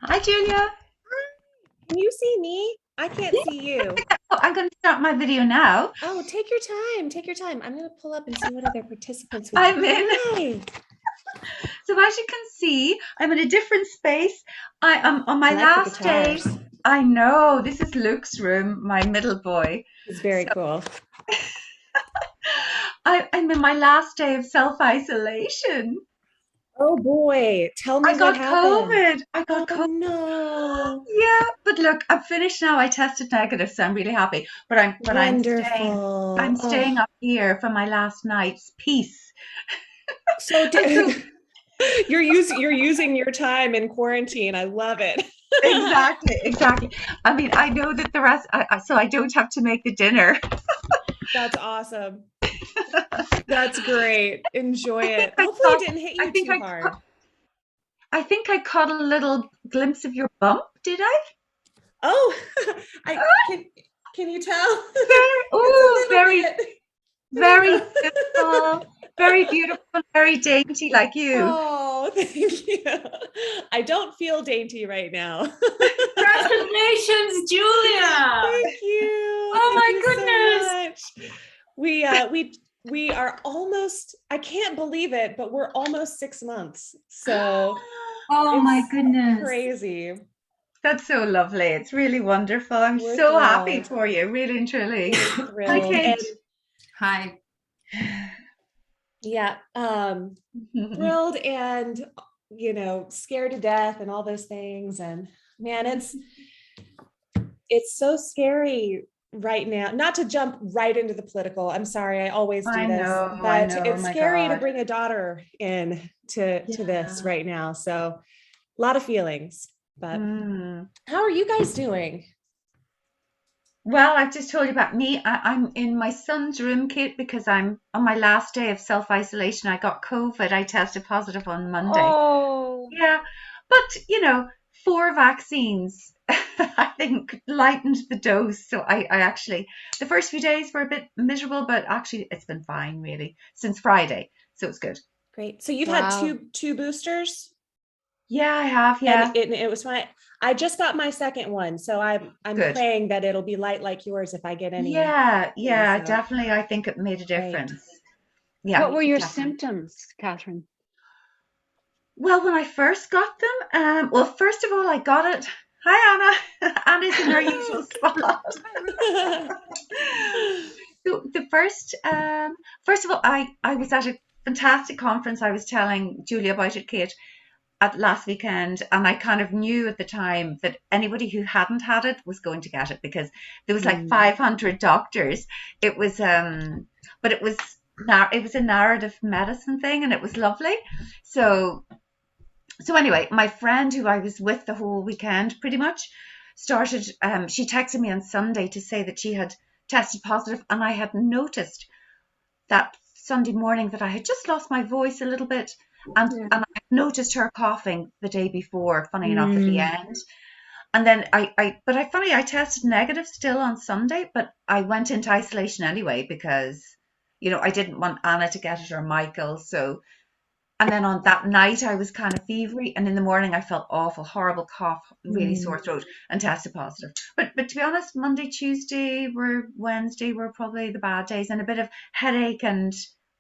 Hi, Julia. Can you see me? I can't Yeah. see you. Oh, I'm going to start my video now. Oh, take your time. Take your time. I'm going to pull up and see what other participants we have. I'm in. Hi. So as you can see, I'm in a different space. I am on I my like the last day. guitars. I know this is Luke's room, my middle boy. It's very So cool. I'm in my last day of self-isolation. Oh boy. Tell I me what got happened. COVID. I Oh got COVID. no. Yeah, but look, I'm finished now. I tested negative, so I'm really happy. But I'm staying. Wonderful. I'm Oh, staying up here for my last night's peace. so And so you're using your time in quarantine. I love it. exactly, exactly. I mean, I know that the rest, so I don't have to make the dinner. That's awesome. That's great. Enjoy I think it. I Hopefully it caught, didn't hit I you think too hard. I think I caught a little glimpse of your bump, did I? Oh, I can you tell? Very, It's a oh, little very, bit. There you very beautiful, go. very beautiful, very dainty like you. Oh, thank you. I don't feel dainty right now. Congratulations, Julia. Thank you. Oh Thank my you so goodness. much. We are almost, I can't believe it, but we're almost 6 months. So Oh my it's goodness. crazy. That's so lovely. It's really wonderful. I'm We're so happy thrilled. for you, really and truly. We're Hi, thrilled. And Kate. Hi. yeah, thrilled and scared to death and all those things. And man, it's so scary right now. Not to jump right into the political. I'm sorry, I always do this, I but know, it's my scary to God. bring a daughter in to this Yeah. right now. So a lot of feelings. But Mm. how are you guys doing? Well, I've just told you about me. I'm in my son's room, Kate, because I'm on my last day of self-isolation. I got COVID. I tested positive on Monday. Oh, Yeah, but four vaccines, I think, lightened the dose. So I actually, the first few days were a bit miserable, but actually it's been fine really since Friday. So it's good. Great. So you've had wow. two boosters, Yeah, I have. and Yeah, it was fine. I just got my second one, so I'm good. praying that it'll be light like yours if I get any. Yeah, yeah, So definitely. I think it made a great. difference. Yeah, What were your definitely. symptoms, Catherine? Well, when I first got them, well, first of all, I got it. Hi, Anna. Anna's in her usual spot. So the first of all, I was at a fantastic conference. I was telling Julia about it, Kate, at last weekend, and I kind of knew at the time that anybody who hadn't had it was going to get it because there was like Mm. 500 doctors. It was, but it was a narrative medicine thing, and it was lovely. So so anyway, my friend who I was with the whole weekend pretty much started, she texted me on Sunday to say that she had tested positive, and I had noticed that Sunday morning that I had just lost my voice a little bit, Yeah. and I had noticed her coughing the day before, funny enough, at the Mm. end. And then I tested negative still on Sunday, but I went into isolation anyway because, I didn't want Anna to get it or Michael. So and then on that night, I was kind of fevery, and in the morning, I felt awful, horrible cough, really Mm. sore throat, and tested positive. But to be honest, Monday, Tuesday, Wednesday were probably the bad days, and a bit of headache and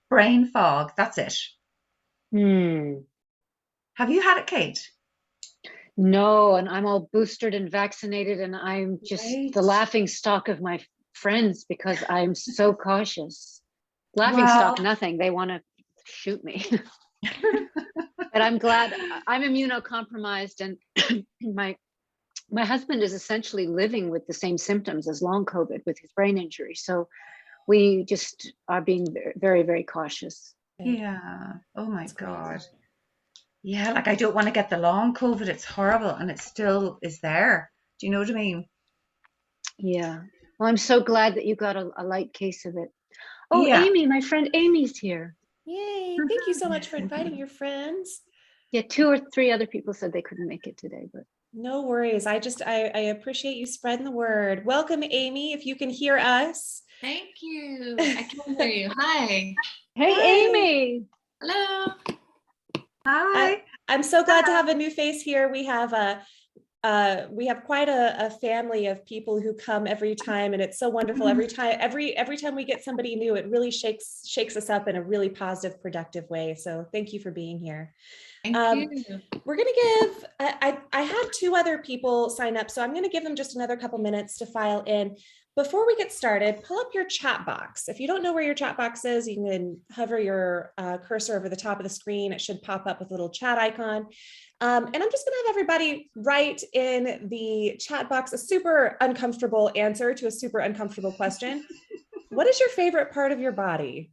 brain fog. That's it. Mm. Have you had it, Kate? No, and I'm all boosted and vaccinated, and I'm just Right. the laughing stock of my friends because I'm so cautious. Laughing stock, Well, nothing. They want to shoot me. But I'm glad I'm immunocompromised, and my my husband is essentially living with the same symptoms as long COVID with his brain injury. So we just are being very, very, very cautious. Good. yeah. Oh my That's great. God. Yeah, like I don't want to get the long COVID. It's horrible, and it still is there. Do you know what I mean? Yeah. Well, I'm so glad that you got a light case of it. Oh, Yeah. Amy, my friend Amy's here. Yay. Thank you so much for inviting your friends. Yeah, two or three other people said they couldn't make it today, but No worries. I appreciate you spreading the word. Welcome, Amy, if you can hear us. Thank you. I can hear you. Hi. hey, Hi. Amy. Hello. I, Hi. I'm so glad to have a new face here. We have we have quite a family of people who come every time, and it's so wonderful. Every time we get somebody new, it really shakes us up in a really positive, productive way. So thank you for being here. Thank you. We're going to give, I had 2 other people sign up, so I'm going to give them just another couple minutes to file in. Before we get started, pull up your chat box. If you don't know where your chat box is, you can hover your cursor over the top of the screen. It should pop up with a little chat icon. And I'm just going to have everybody write in the chat box a super uncomfortable answer to a super uncomfortable question. What is your favorite part of your body?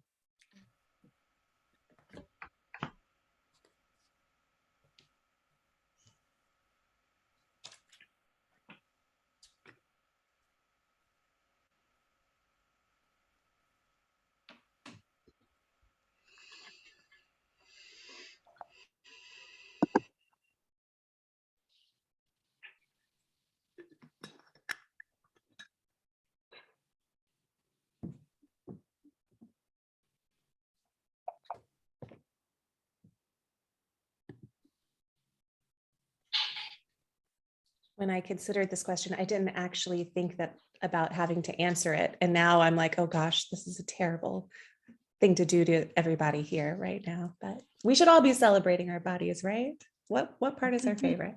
When I considered this question, I didn't actually think that about having to answer it. And now I'm like, oh gosh, this is a terrible thing to do to everybody here right now. But we should all be celebrating our bodies, right? What part is our favorite?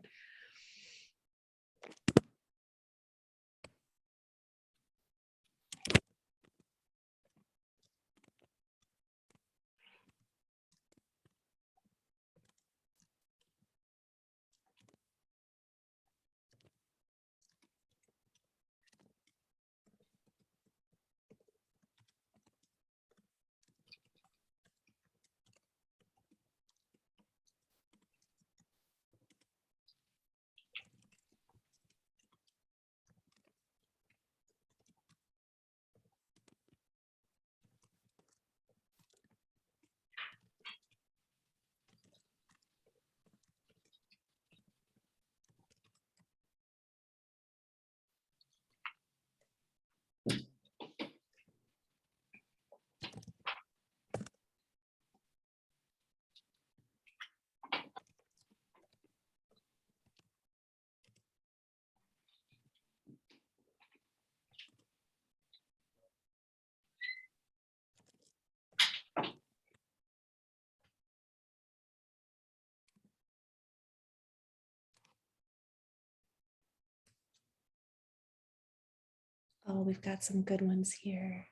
Oh, we've got some good ones here.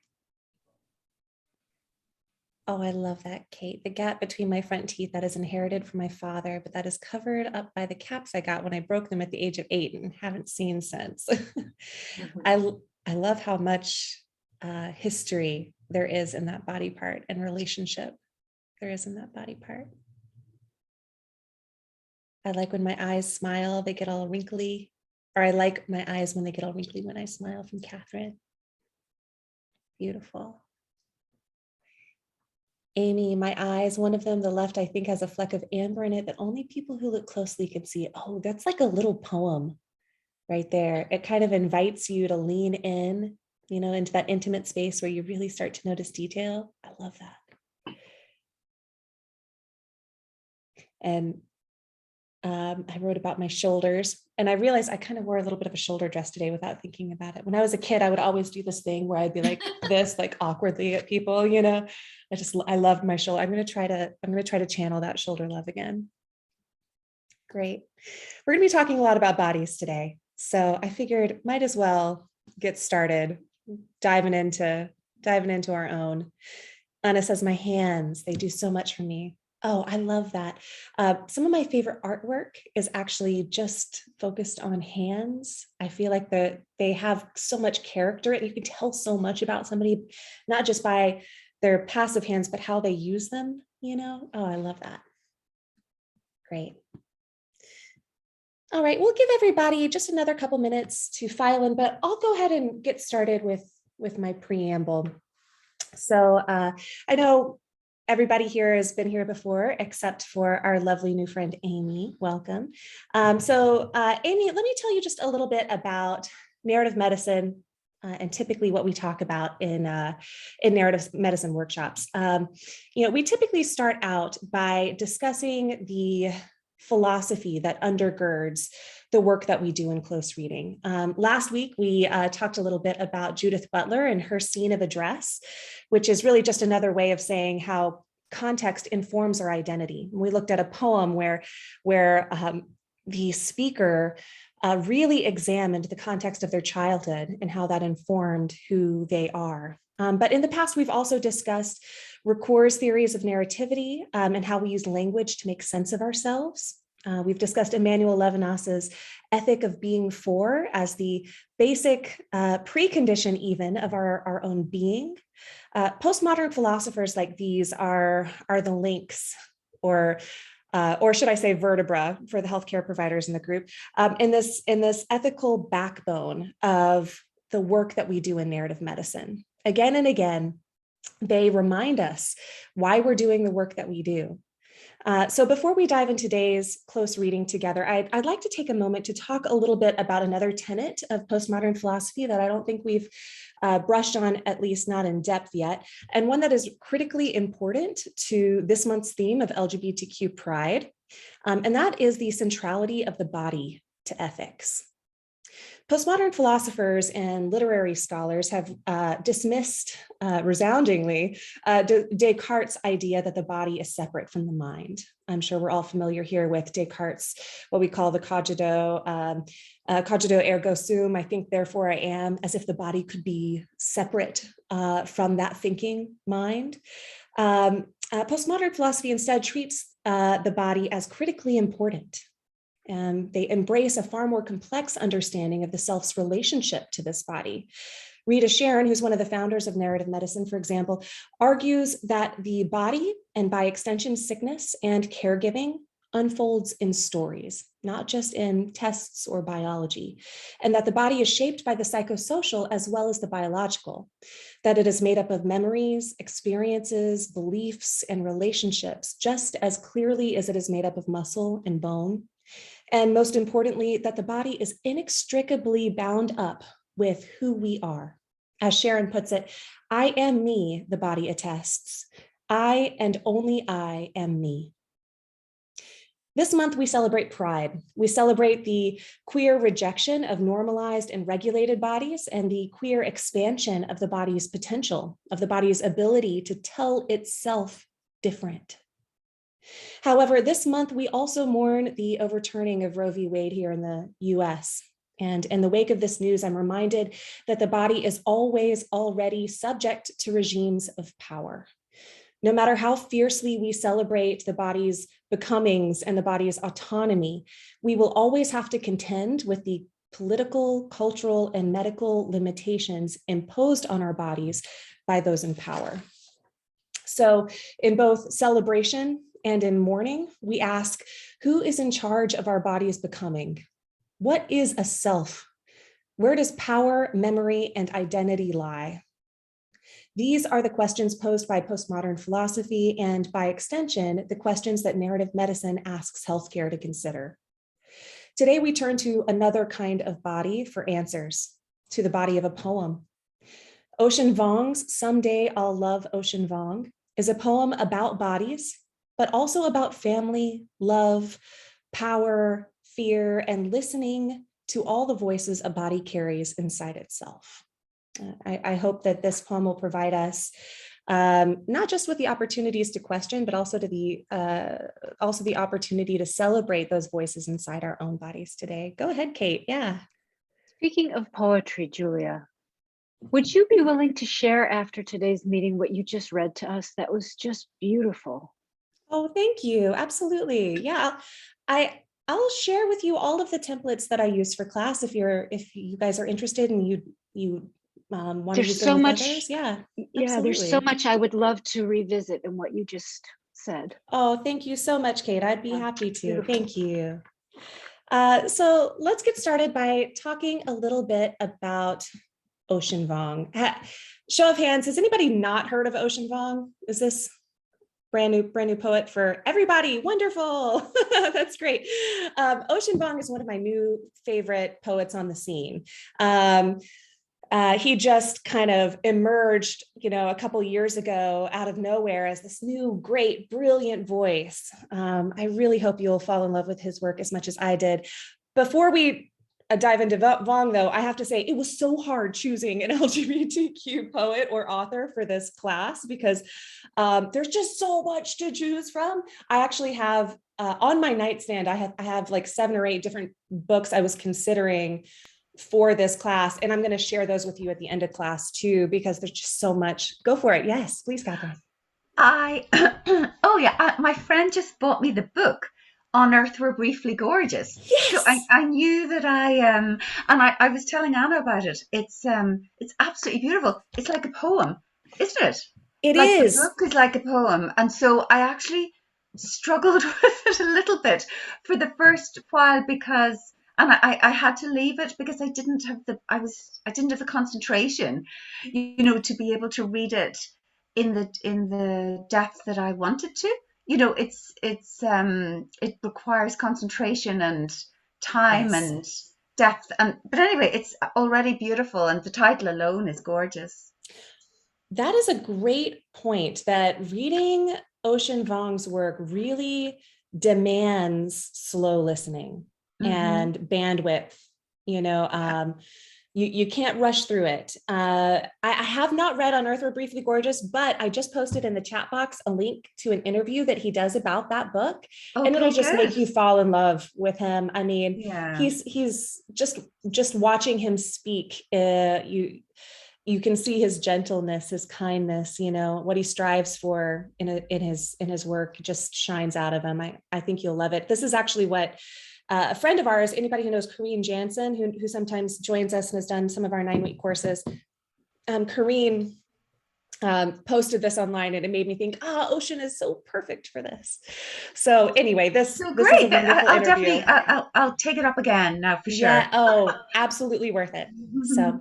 Oh, I love that, Kate. The gap between my front teeth that is inherited from my father, but that is covered up by the caps I got when I broke them at the age of 8 and haven't seen since. I love how much history there is in that body part and relationship there is in that body part. I like when my eyes smile, they get all wrinkly, or I like my eyes when they get all wrinkly when I smile, from Catherine. Beautiful. Amy, my eyes, one of them, the left, I think has a fleck of amber in it that only people who look closely can see. Oh, that's like a little poem right there. It kind of invites you to lean in, into that intimate space where you really start to notice detail. I love that. And I wrote about my shoulders, and I realized I kind of wore a little bit of a shoulder dress today without thinking about it. When I was a kid, I would always do this thing where I'd be like this, like awkwardly at people, I loved my shoulder. I'm going to try to channel that shoulder love again. Great. We're going to be talking a lot about bodies today. So I figured might as well get started diving into our own. Anna says, my hands, they do so much for me. Oh, I love that. Some of my favorite artwork is actually just focused on hands. I feel like they have so much character, and you can tell so much about somebody, not just by their passive hands, but how they use them, Oh, I love that. Great. All right, we'll give everybody just another couple minutes to file in, but I'll go ahead and get started with my preamble. So I know everybody here has been here before, except for our lovely new friend, Amy. Welcome. Amy, let me tell you just a little bit about narrative medicine and typically what we talk about in narrative medicine workshops. We typically start out by discussing the philosophy that undergirds the work that we do in close reading. Last week, we talked a little bit about Judith Butler and her scene of address, which is really just another way of saying how context informs our identity. We looked at a poem where the speaker really examined the context of their childhood and how that informed who they are. But in the past, we've also discussed Ricoeur's theories of narrativity and how we use language to make sense of ourselves. We've discussed Emmanuel Levinas's ethic of being for as the basic precondition even of our own being. Postmodern philosophers like these are the links, or should I say vertebra for the healthcare providers in the group, in this ethical backbone of the work that we do in narrative medicine. Again and again, they remind us why we're doing the work that we do. So before we dive into today's close reading together, I'd like to take a moment to talk a little bit about another tenet of postmodern philosophy that I don't think we've brushed on, at least not in depth yet, and one that is critically important to this month's theme of LGBTQ pride, and that is the centrality of the body to ethics. Postmodern philosophers and literary scholars have dismissed resoundingly Descartes' idea that the body is separate from the mind. I'm sure we're all familiar here with Descartes' what we call the cogito ergo sum, I think therefore I am, as if the body could be separate from that thinking mind. Postmodern philosophy instead treats the body as critically important. They embrace a far more complex understanding of the self's relationship to this body. Rita Sharon, who's one of the founders of narrative medicine, for example, argues that the body, and by extension sickness and caregiving, unfolds in stories, not just in tests or biology, and that the body is shaped by the psychosocial as well as the biological, that it is made up of memories, experiences, beliefs, and relationships, just as clearly as it is made up of muscle and bone. And most importantly, that the body is inextricably bound up with who we are. As Sharon puts it, I am me, the body attests. I and only I am me. This month, we celebrate pride. We celebrate the queer rejection of normalized and regulated bodies and the queer expansion of the body's potential, of the body's ability to tell itself different. However, this month, we also mourn the overturning of Roe v. Wade here in the US. And in the wake of this news, I'm reminded that the body is always already subject to regimes of power. No matter how fiercely we celebrate the body's becomings and the body's autonomy, we will always have to contend with the political, cultural, and medical limitations imposed on our bodies by those in power. So in both celebration and in mourning, we ask, who is in charge of our body's becoming? What is a self? Where does power, memory, and identity lie? These are the questions posed by postmodern philosophy and, by extension, the questions that narrative medicine asks healthcare to consider. Today, we turn to another kind of body for answers, to the body of a poem. Ocean Vuong's Someday I'll Love Ocean Vuong is a poem about bodies, but also about family, love, power, fear, and listening to all the voices a body carries inside itself. I hope that this poem will provide us not just with the opportunities to question, but also the opportunity to celebrate those voices inside our own bodies today. Go ahead, Kate. Yeah. Speaking of poetry, Julia, would you be willing to share after today's meeting what you just read to us? That was just beautiful. Oh, thank you. Absolutely. Yeah. I'll share with you all of the templates that I use for class if you guys are interested and you want to use them with others. Yeah, absolutely. There's so much I would love to revisit in what you just said. Oh, thank you so much, Kate. I'd be happy to. Beautiful. Thank you. So let's get started by talking a little bit about Ocean Vuong. Show of hands, has anybody not heard of Ocean Vuong? Is this brand new poet for everybody? Wonderful. That's great. Ocean Vuong is one of my new favorite poets on the scene. he just kind of emerged, a couple years ago out of nowhere as this new, great, brilliant voice. I really hope you'll fall in love with his work as much as I did. Before we dive into Vuong, though, I have to say it was so hard choosing an LGBTQ poet or author for this class because there's just so much to choose from. I actually have on my nightstand, I have like 7 or 8 different books I was considering for this class, and I'm going to share those with you at the end of class too, because there's just so much. Go for it. Yes, please, Catherine. Oh yeah, my friend just bought me the book On Earth We're Briefly Gorgeous. Yes. So I knew that and I was telling Anna about it. It's absolutely beautiful. It's like a poem, isn't it? It Like is. the book is like a poem, and so I actually struggled with it a little bit for the first while because. And I had to leave it because I didn't have the concentration, to be able to read it in the depth that I wanted to. It requires concentration and time Yes. and depth. But anyway, it's already beautiful, and the title alone is gorgeous. That is a great point, that reading Ocean Vuong's work really demands slow listening and bandwidth. You can't rush through it. I have not read On Earth We're Briefly Gorgeous, but I just posted in the chat box a link to an interview that he does about that book, and it'll just make you fall in love with him. I mean, Yeah. he's just watching him speak. You can see his gentleness, his kindness, what he strives for in his work just shines out of him. I think you'll love it. This is actually what a friend of ours, anybody who knows Corrine Jansen, who sometimes joins us and has done some of our 9-week courses, Corrine posted this online, and it made me think, Ocean is so perfect for this. So anyway, this is a wonderful I'll interview. Definitely, I'll take it up again now for sure. Yeah. Oh, absolutely worth it. So,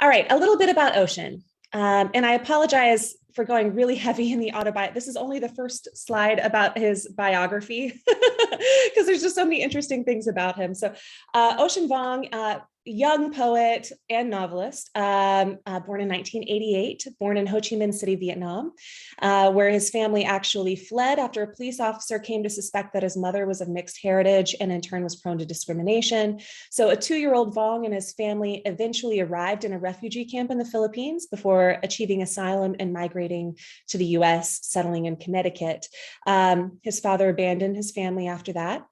all right, a little bit about Ocean. And I apologize for going really heavy in the autobiography. This is only the first slide about his biography because there's just so many interesting things about him. So Ocean Vuong, young poet and novelist, born in 1988, born in Ho Chi Minh City, Vietnam, where his family actually fled after a police officer came to suspect that his mother was of mixed heritage and in turn was prone to discrimination. So a 2-year-old Vuong and his family eventually arrived in a refugee camp in the Philippines before achieving asylum and migrating to the US, settling in Connecticut. His father abandoned his family after that.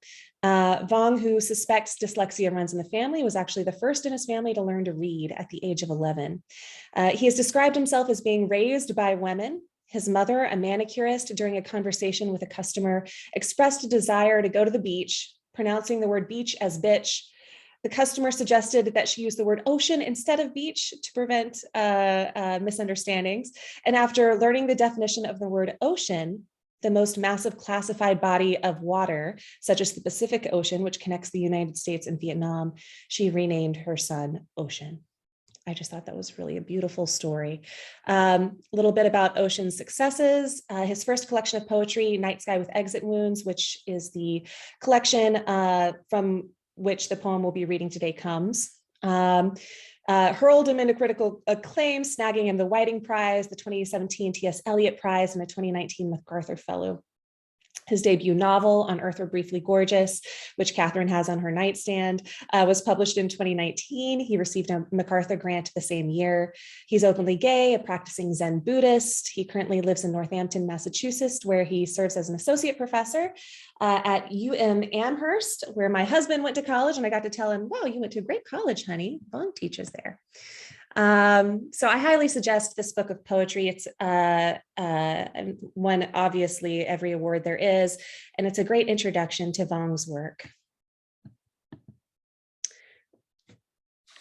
Vuong, who suspects dyslexia runs in the family, was actually the first in his family to learn to read at the age of 11. He has described himself as being raised by women. His mother, a manicurist, during a conversation with a customer, expressed a desire to go to the beach, pronouncing the word beach as bitch. The customer suggested that she use the word ocean instead of beach to prevent misunderstandings. And after learning the definition of the word ocean, the most massive classified body of water, such as the Pacific Ocean, which connects the United States and Vietnam, she renamed her son Ocean. I just thought that was really a beautiful story. A little bit about Ocean's successes. His first collection of poetry, Night Sky with Exit Wounds, which is the collection from which the poem we'll be reading today comes. Hurled him into critical acclaim, snagging him the Whiting Prize, the 2017 T.S. Eliot Prize, and a 2019 MacArthur Fellow. His debut novel, On Earth We're Briefly Gorgeous, which Catherine has on her nightstand, was published in 2019. He received a MacArthur grant the same year. He's openly gay, a practicing Zen Buddhist. He currently lives in Northampton, Massachusetts, where he serves as an associate professor at Amherst, where my husband went to college, and I got to tell him, wow, you went to a great college, honey. Vuong teaches there. So I highly suggest this book of poetry. It's won obviously every award there is, and it's a great introduction to Vuong's work.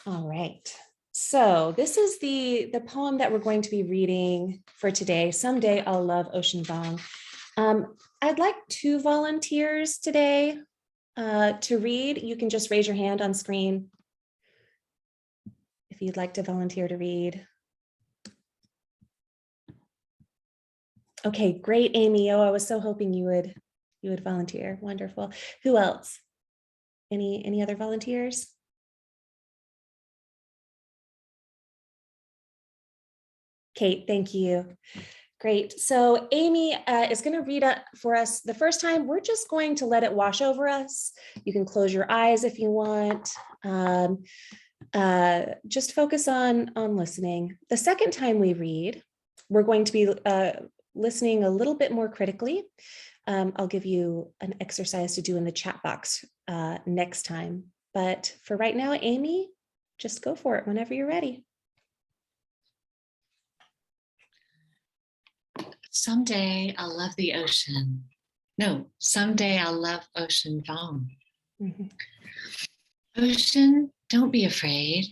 All right. So this is the poem that we're going to be reading for today. Someday I'll love Ocean Vuong. I'd like 2 volunteers today to read. You can just raise your hand on screen if you'd like to volunteer to read. Okay, great, Amy. Oh, I was so hoping you would volunteer. Wonderful. Who else? Any other volunteers? Kate, thank you. Great. So Amy is going to read it for us the first time. We're just going to let it wash over us. You can close your eyes if you want. Just focus on listening. The second time we read, we're going to be listening a little bit more critically. I'll give you an exercise to do in the chat box next time. But for right now, Amy, just go for it whenever you're ready. Someday I'll love the ocean. No, someday I'll love ocean Vong. Mhm. Ocean, don't be afraid.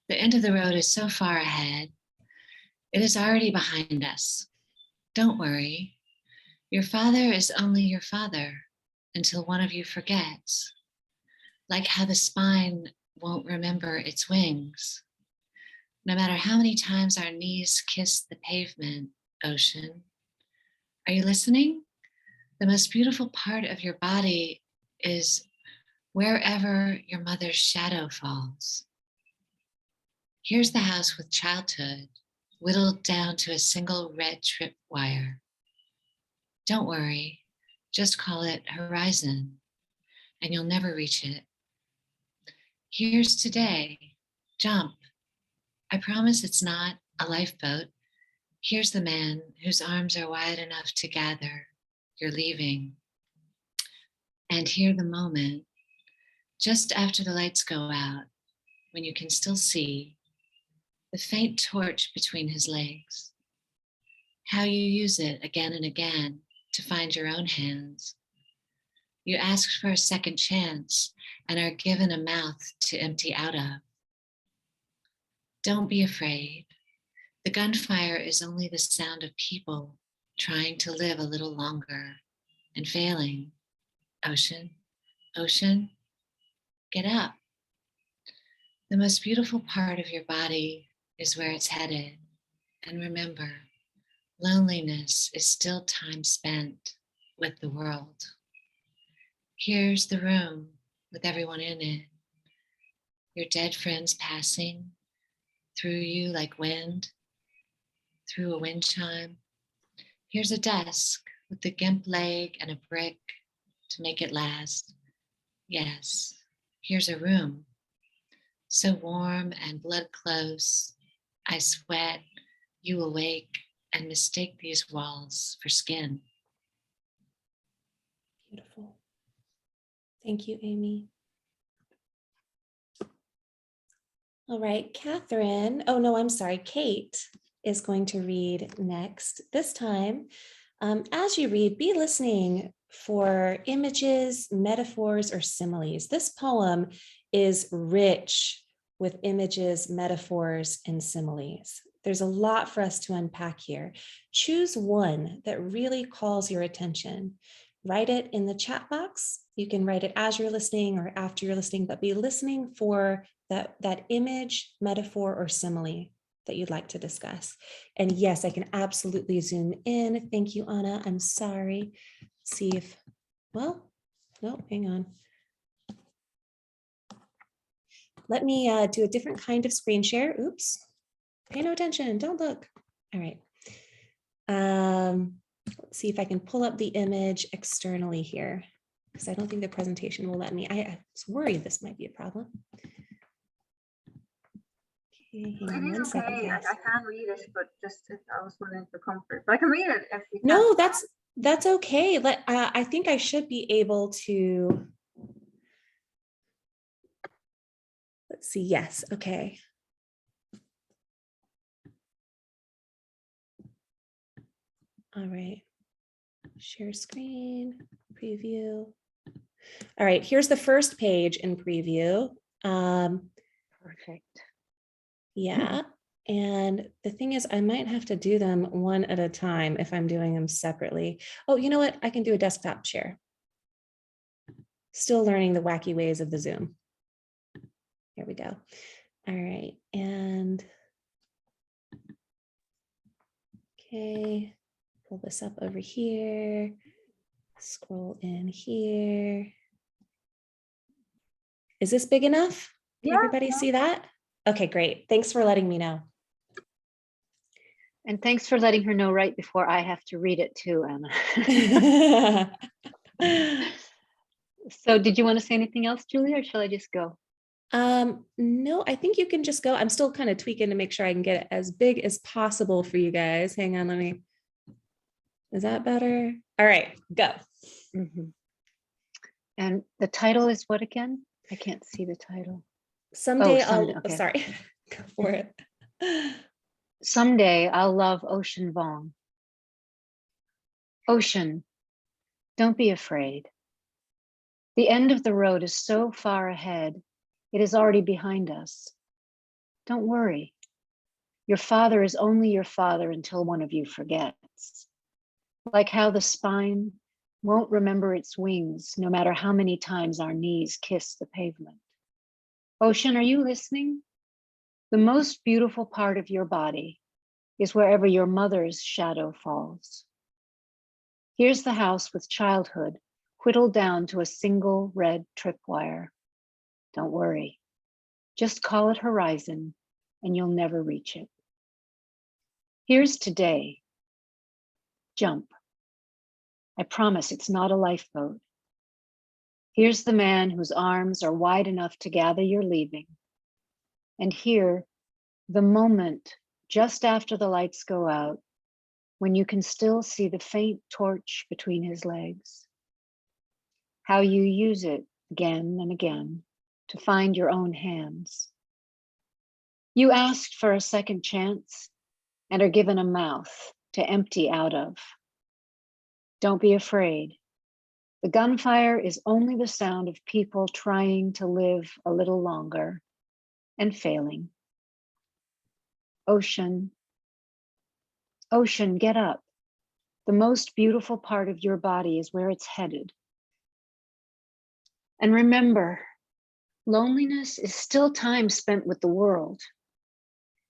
The end of the road is so far ahead. It is already behind us. Don't worry. Your father is only your father until one of you forgets. Like how the spine won't remember its wings. No matter how many times our knees kiss the pavement, ocean. Are you listening? The most beautiful part of your body is wherever your mother's shadow falls. Here's the house with childhood, whittled down to a single red tripwire. Don't worry, just call it horizon, and you'll never reach it. Here's today, jump. I promise it's not a lifeboat. Here's the man whose arms are wide enough to gather. You're leaving. And hear the moment, just after the lights go out, when you can still see the faint torch between his legs. How you use it again and again to find your own hands. You ask for a second chance and are given a mouth to empty out of. Don't be afraid. The gunfire is only the sound of people trying to live a little longer and failing. Ocean, ocean, get up. The most beautiful part of your body is where it's headed. And remember, loneliness is still time spent with the world. Here's the room with everyone in it. Your dead friends passing through you like wind, through a wind chime. Here's a desk with the gimp leg and a brick to make it last. Yes, here's a room, so warm and blood close. I sweat, you awake, and mistake these walls for skin. Beautiful. Thank you, Amy. All right, Catherine. Oh, no, I'm sorry. Kate is going to read next. This time, as you read, be listening for images, metaphors, or similes. This poem is rich with images, metaphors, and similes. There's a lot for us to unpack here. Choose one that really calls your attention. Write it in the chat box. You can write it as you're listening or after you're listening, but be listening for that image, metaphor, or simile that you'd like to discuss. And yes, I can absolutely zoom in. Thank you, Anna. I'm sorry. Let's see if, well, no, hang on. Let me do a different kind of screen share. Oops, pay no attention, don't look. All right. Let's see if I can pull up the image externally here, because I don't think the presentation will let me. I was worried this might be a problem. Okay, hang on one second, okay. guys. I can read it, but just if I was wondering for comfort. But I can read it if you can. No, that's okay. I think I should be able to. Let's see. Yes. Okay. All right. Share screen, preview. All right. Here's the first page in preview. Perfect. Yeah. And the thing is, I might have to do them one at a time if I'm doing them separately. Oh, you know what? I can do a desktop share. Still learning the wacky ways of the Zoom. Here we go. All right. And okay, pull this up over here. Scroll in here. Is this big enough? Can everybody see that? Okay, great. Thanks for letting me know. And thanks for letting her know right before I have to read it too, Anna. So did you want to say anything else, Julia, or shall I just go? No, I think you can just go. I'm still kind of tweaking to make sure I can get it as big as possible for you guys. Hang on, is that better? All right, go. Mm-hmm. And the title is what again? I can't see the title. Someday someday, I'll, okay. sorry, go for it. Someday I'll love Ocean Vuong. Ocean, don't be afraid. The end of the road is so far ahead, it is already behind us. Don't worry. Your father is only your father until one of you forgets. Like how the spine won't remember its wings, no matter how many times our knees kiss the pavement. Ocean, are you listening? The most beautiful part of your body is wherever your mother's shadow falls. Here's the house with childhood whittled down to a single red tripwire. Don't worry. Just call it horizon and you'll never reach it. Here's today. Jump. I promise it's not a lifeboat. Here's the man whose arms are wide enough to gather your leaving. And here, the moment just after the lights go out, when you can still see the faint torch between his legs. How you use it again and again to find your own hands. You asked for a second chance and are given a mouth to empty out of. Don't be afraid. The gunfire is only the sound of people trying to live a little longer and failing. Ocean, ocean, get up. The most beautiful part of your body is where it's headed. And remember, loneliness is still time spent with the world.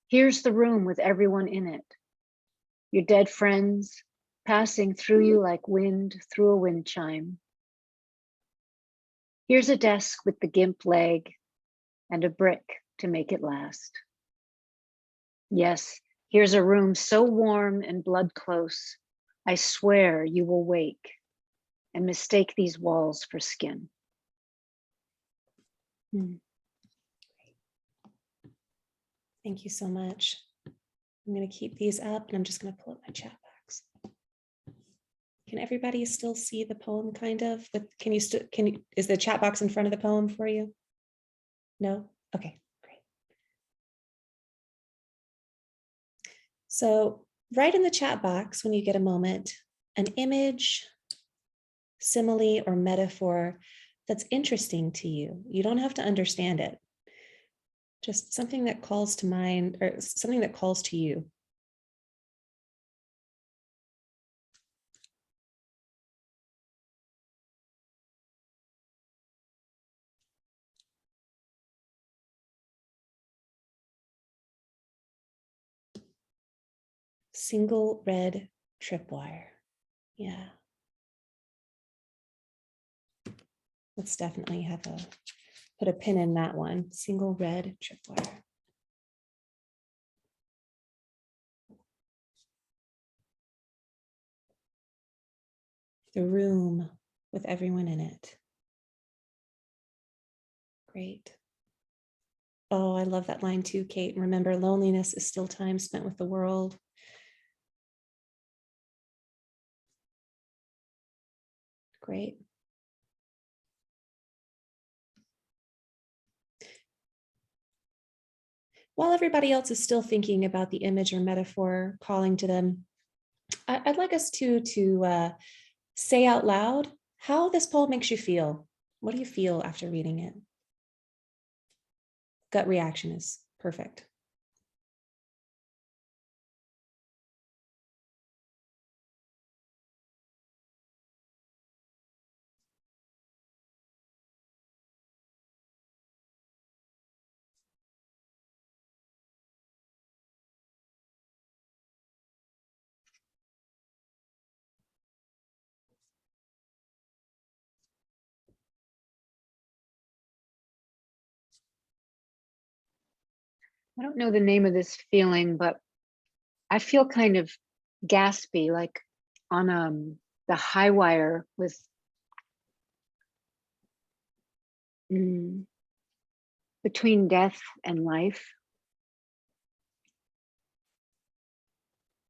Here's the room with everyone in it. Your dead friends passing through you like wind through a wind chime. Here's a desk with the gimp leg and a brick to make it last. Yes, here's a room so warm and blood close, I swear you will wake and mistake these walls for skin. Thank you so much. I'm going to keep these up and I'm just going to pull up my chat box. Can everybody still see the poem kind of? But is the chat box in front of the poem for you? No? Okay, great. So write in the chat box when you get a moment, an image, simile, or metaphor that's interesting to you. You don't have to understand it. Just something that calls to mind or something that calls to you. Single red tripwire. Yeah. Let's definitely put a pin in that one. Single red tripwire. The room with everyone in it. Great. Oh, I love that line too, Kate. Remember, loneliness is still time spent with the world. Great. While everybody else is still thinking about the image or metaphor calling to them, I'd like us to say out loud how this poem makes you feel. What do you feel after reading it? Gut reaction is perfect. I don't know the name of this feeling, but I feel kind of gaspy, like on the high wire with between death and life.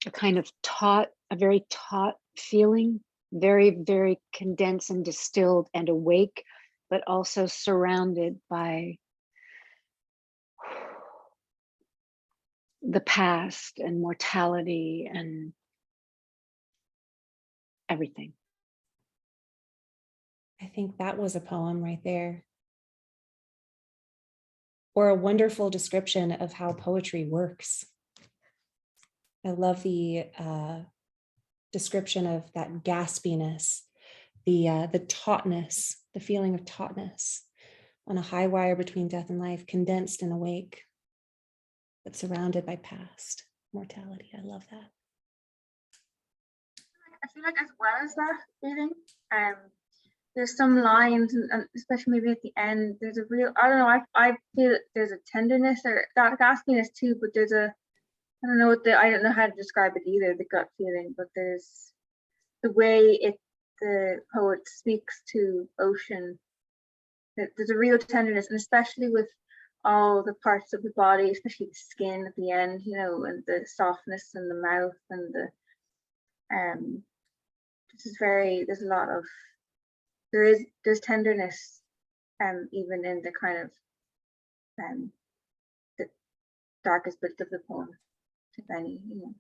A kind of a very taut feeling, very, very condensed and distilled and awake, but also surrounded by the past and mortality and everything. I think that was a poem right there. Or a wonderful description of how poetry works. I love the description of that gaspiness, the tautness, the feeling of tautness on a high wire between death and life, condensed and awake, but surrounded by past mortality. I love that. I feel like as well as that feeling, there's some lines, and especially maybe at the end, there's a real, I don't know, I feel there's a tenderness or that gaspiness too, but there's a, I don't know how to describe it either, the gut feeling, but there's the way the poet speaks to ocean, there's a real tenderness, and especially with all the parts of the body, especially the skin at the end, you know, and the softness in the mouth and the there's a lot of, there's tenderness even in the kind of the darkest bits of the poem, if any, you know.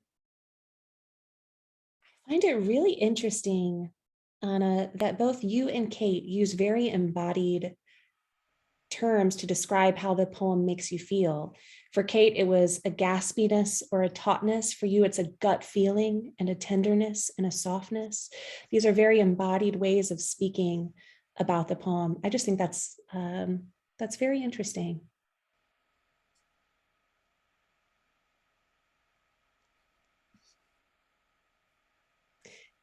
I find it really interesting, Anna, that both you and Kate use very embodied terms to describe how the poem makes you feel. For Kate, it was a gaspiness or a tautness. For you, it's a gut feeling and a tenderness and a softness. These are very embodied ways of speaking about the poem. I just think that's very interesting.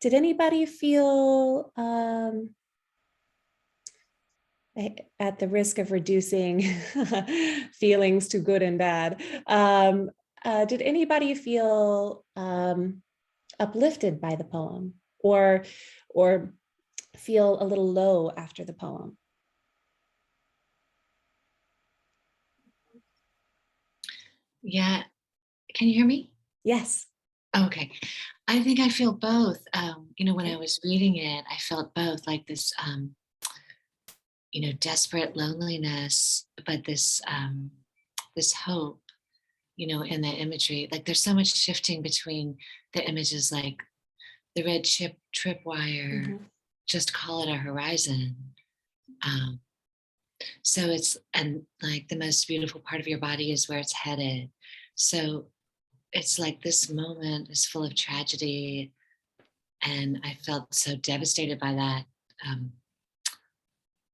Did anybody feel, at the risk of reducing feelings to good and bad, did anybody feel uplifted by the poem, or feel a little low after the poem? Yeah. Can you hear me? Yes. Okay. I think I feel both. You know, when I was reading it, I felt both, like this, you know, desperate loneliness, but this hope, you know, in the imagery. Like there's so much shifting between the images, like the red tripwire, just call it a horizon. So it's, and like the most beautiful part of your body is where it's headed. So it's like this moment is full of tragedy, and I felt so devastated by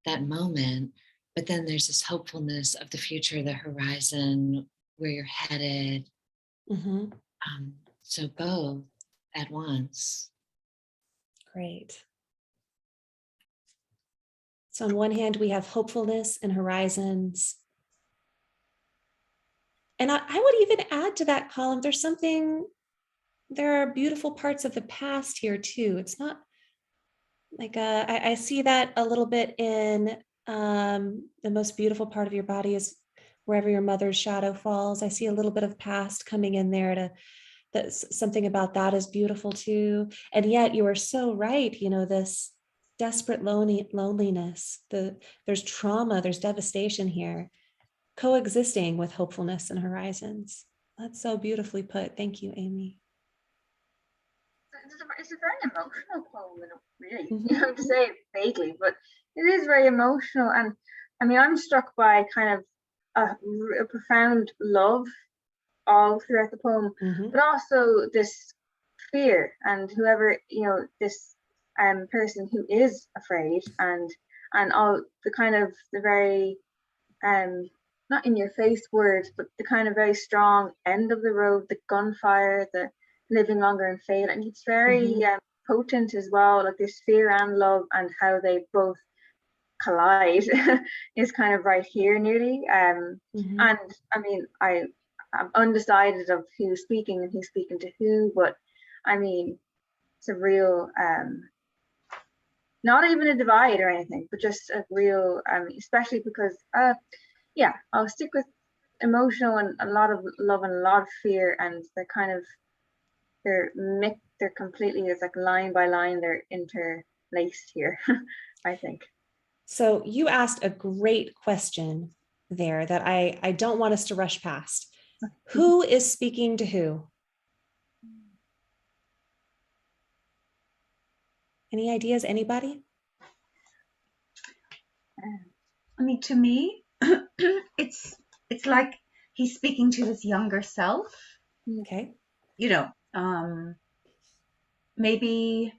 that moment. But then there's this hopefulness of the future, the horizon, where you're headed. So both at once. Great. So on one hand, we have hopefulness and horizons. And I would even add to that column, there are beautiful parts of the past here too. It's not like, I see that a little bit in the most beautiful part of your body is wherever your mother's shadow falls. I see a little bit of past coming in there that's something about that is beautiful too. And yet you are so right, you know, this desperate loneliness, there's trauma, there's devastation here, coexisting with hopefulness and horizons. That's so beautifully put. Thank you, Amy. It's a very emotional poem, really, you know, to say it vaguely, but it is very emotional. And I mean, I'm struck by kind of a profound love all throughout the poem, but also this fear, and whoever, you know, this person who is afraid, and all the kind of the very not in your face words, but the kind of very strong end of the road, the gunfire, the living longer and fade. And it's very potent as well, like this fear and love and how they both collide is kind of right here nearly. And I mean, I'm undecided of who's speaking and who's speaking to who, but I mean, it's a real, not even a divide or anything, but just a real, especially because, yeah, I'll stick with emotional and a lot of love and a lot of fear, and they're kind of, they're completely, it's like line by line, they're interlaced here, I think. So you asked a great question there that I don't want us to rush past. Who is speaking to who? Any ideas, anybody? I mean, to me, it's like he's speaking to his younger self. Okay. You know, maybe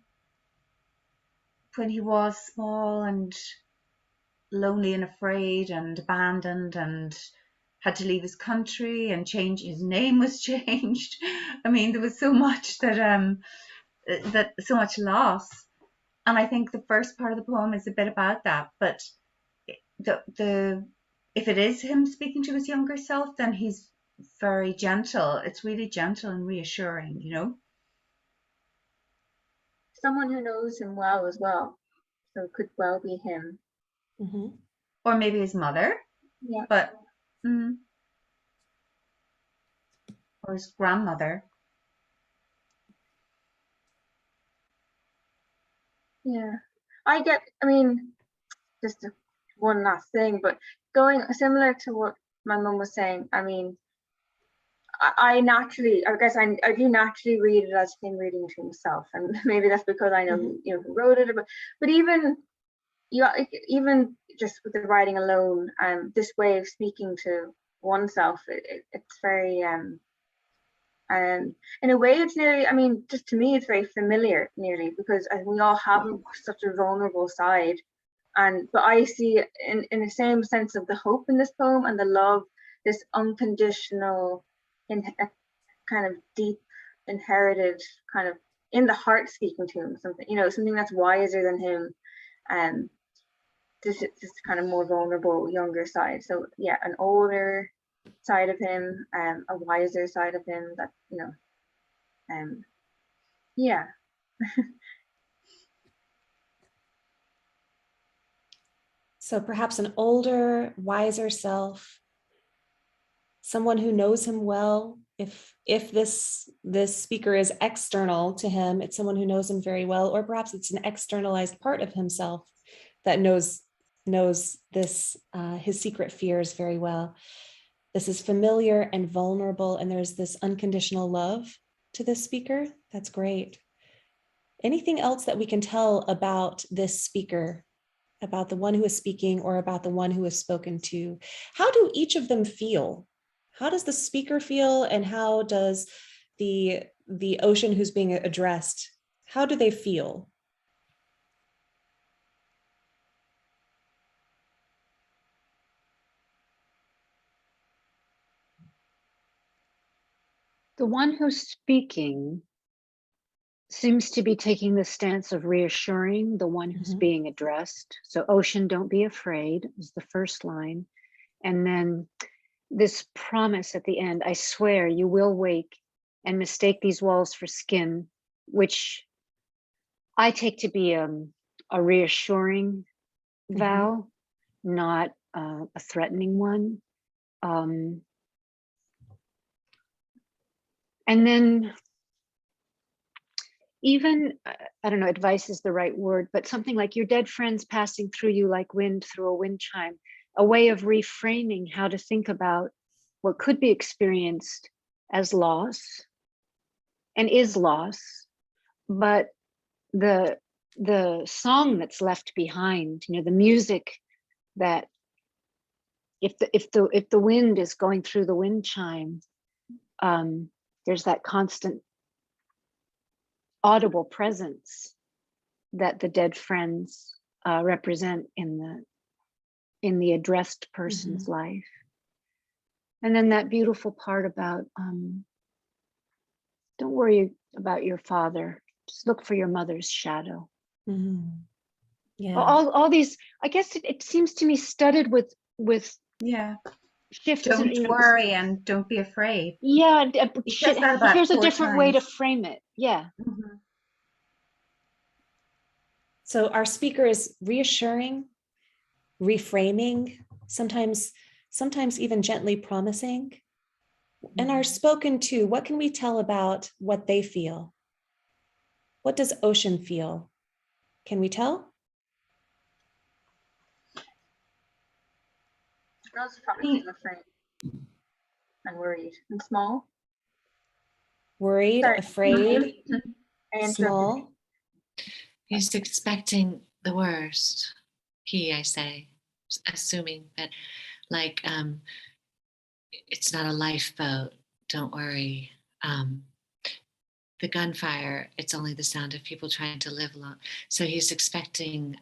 when he was small and lonely and afraid and abandoned and had to leave his country and change, his name was changed. I mean, there was so much that so much loss. And I think the first part of the poem is a bit about that. But the if it is him speaking to his younger self, then he's very gentle. It's really gentle and reassuring, you know. Someone who knows him well as well, so it could well be him. Mm-hmm. Or maybe his mother. Yeah. But or his grandmother. Yeah, I mean, just one last thing, but going similar to what my mum was saying, I mean, I naturally, I guess I do naturally read it as him reading to himself, and maybe that's because I know who wrote it, but even even just with the writing alone, this way of speaking to oneself, it's very in a way it's nearly, I mean, just to me it's very familiar nearly, because we all have such a vulnerable side, but I see in the same sense of the hope in this poem and the love, this unconditional, in a kind of deep inherited kind of in the heart speaking to him, something, something that's wiser than him, and this kind of more vulnerable younger side. So yeah, an older side of him, a wiser side of him, that yeah. So perhaps an older, wiser self, someone who knows him well. If this speaker is external to him, it's someone who knows him very well, or perhaps it's an externalized part of himself that knows this his secret fears very well. This is familiar and vulnerable, and there's this unconditional love to this speaker. That's great. Anything else that we can tell about this speaker, about the one who is speaking or about the one who is spoken to? How do each of them feel? How does the speaker feel, and how does the ocean who's being addressed, how do they feel? The one who's speaking seems to be taking the stance of reassuring the one who's being addressed. So, ocean, don't be afraid is the first line. And then this promise at the end, I swear you will wake and mistake these walls for skin, which I take to be a reassuring vow, not a threatening one. And then even, I don't know, advice is the right word, but something like your dead friends passing through you like wind through a wind chime, a way of reframing how to think about what could be experienced as loss and is loss, but the song that's left behind, the music that if the wind is going through the wind chime, there's that constant audible presence that the dead friends represent in the addressed person's life. And then that beautiful part about don't worry about your father, just look for your mother's shadow. Yeah. All these, I guess it seems to me studded with Yeah, shift is Don't worry and don't be afraid. yeah, He says that about here's a 4 different way to times. frame it. Yeah. Mhm. So our speaker is reassuring, reframing, sometimes even gently promising. And our spoken to, what can we tell about what they feel? What does Ocean feel? Can we tell? Girls probably feel afraid and worried and small. Worried, Sorry. afraid, I interrupted. small. He's expecting the worst. I say, assuming that, like, it's not a lifeboat. Don't worry. The gunfire, it's only the sound of people trying to live long. So he's expecting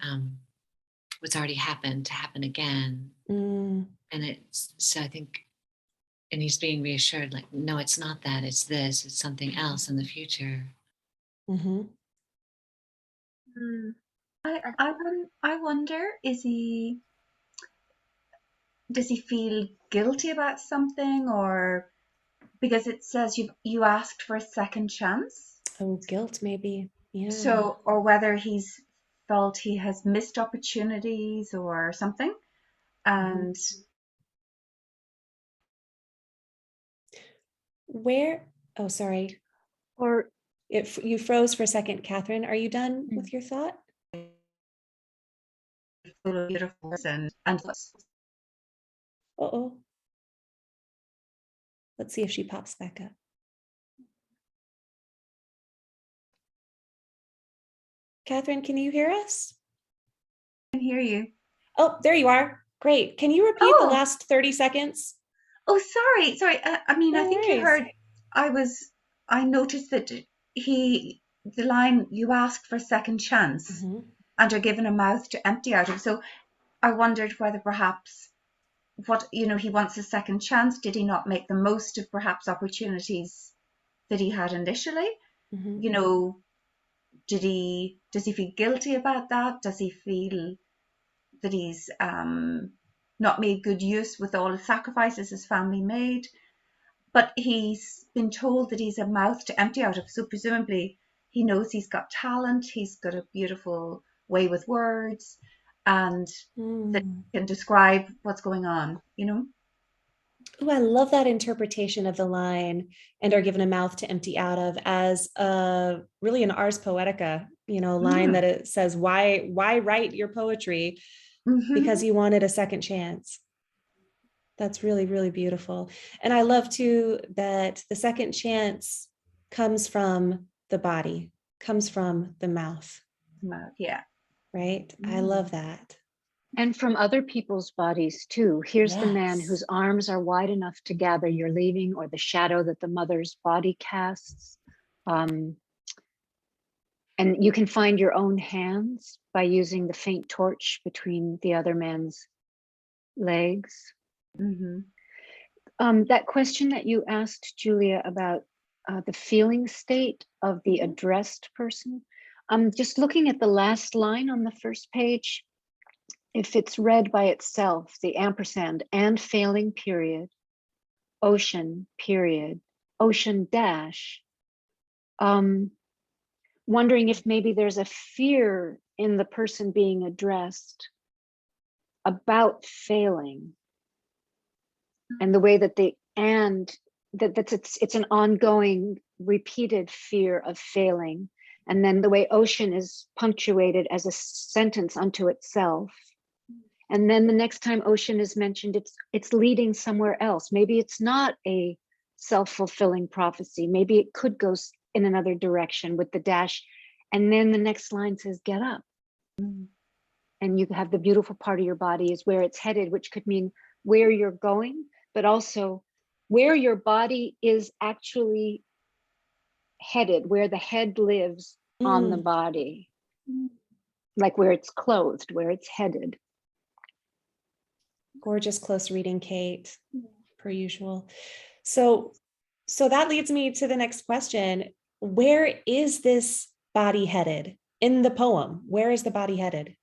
what's already happened to happen again. Mm. And it's, so I think, and he's being reassured, like, no, it's not that, it's this, it's something else in the future. Mm-hmm. I wonder, does he feel guilty about something, or because it says you asked for a second chance? Oh, guilt maybe. Yeah. So, or whether he's felt he has missed opportunities or something. And where, oh, sorry. Or If you froze for a second, Catherine, are you done with your thought? beautiful and Uh-oh. Let's see if she pops back up. Catherine, can you hear us? I can hear you. Oh, there you are. Great. Can you repeat the last 30 seconds? Oh, sorry. I mean, No I think you worries. heard, I noticed that the line, you asked for a second chance Mhm. and are given a mouth to empty out of. So I wondered whether perhaps he wants a second chance. Did he not make the most of perhaps opportunities that he had initially? Mhm. Does he feel guilty about that? Does he feel that he's not made good use with all the sacrifices his family made? But he's been told that he's a mouth to empty out of. So presumably he knows he's got talent, he's got a beautiful way with words, and that he can describe what's going on, Oh, I love that interpretation of the line, and are given a mouth to empty out of, as really an ars poetica, line that it says, why write your poetry? Because you wanted a second chance. That's really, really beautiful. And I love too that the second chance comes from the body, comes from the mouth. Yeah. Right? I love that. and from other people's bodies too. Here's the man Yes. whose arms are wide enough to gather your leaving, or the shadow that the mother's body casts. And you can find your own hands by using the faint torch between the other man's legs. That question that you asked, Julia, about the feeling state of the addressed person, just looking at the last line on the first page, if it's read by itself, the ampersand and failing period, ocean period, ocean dash, wondering if maybe there's a fear in the person being addressed about failing, and the way that it's an ongoing repeated fear of failing. And then the way ocean is punctuated as a sentence unto itself. And then the next time ocean is mentioned, it's leading somewhere else. Maybe it's not a self-fulfilling prophecy. Maybe it could go in another direction with the dash. And then the next line says, get up. And you have the beautiful part of your body is where it's headed, which could mean where you're going, but also where your body is actually headed, where the head lives on the body, like where it's clothed, where it's headed. Gorgeous close reading, Kate, per usual. So that leads me to the next question. Where is this body headed in the poem? Where is the body headed?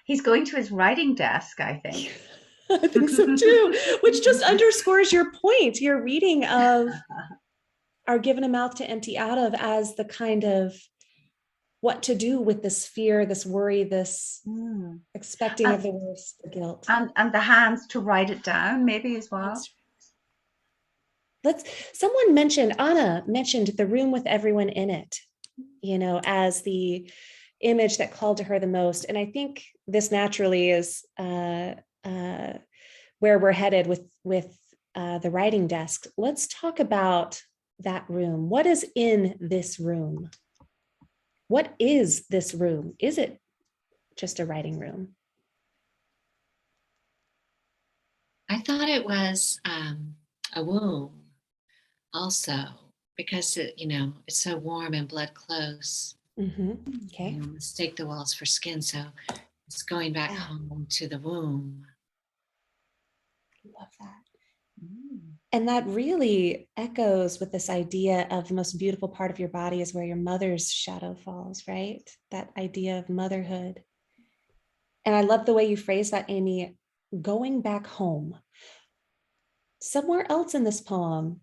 He's going to his writing desk, I think. I think so too, which just underscores your point. Your reading of "Are given a mouth to empty out of" as the kind of what to do with this fear, this worry, this expecting of the worst, the guilt. And the hands to write it down, maybe as well. Someone mentioned, Anna mentioned the room with everyone in it, as the image that called to her the most. And I think this naturally is where we're headed with the writing desk. Let's talk about that room. What is in this room? What is this room? Is it just a writing room? I thought it was a womb also, because it's so warm and blood close. Okay. Mistake the walls for skin, so it's going back home to the womb. Love that. And that really echoes with this idea of the most beautiful part of your body is where your mother's shadow falls, right? That idea of motherhood. And I love the way you phrase that, Amy, going back home. Somewhere else in this poem,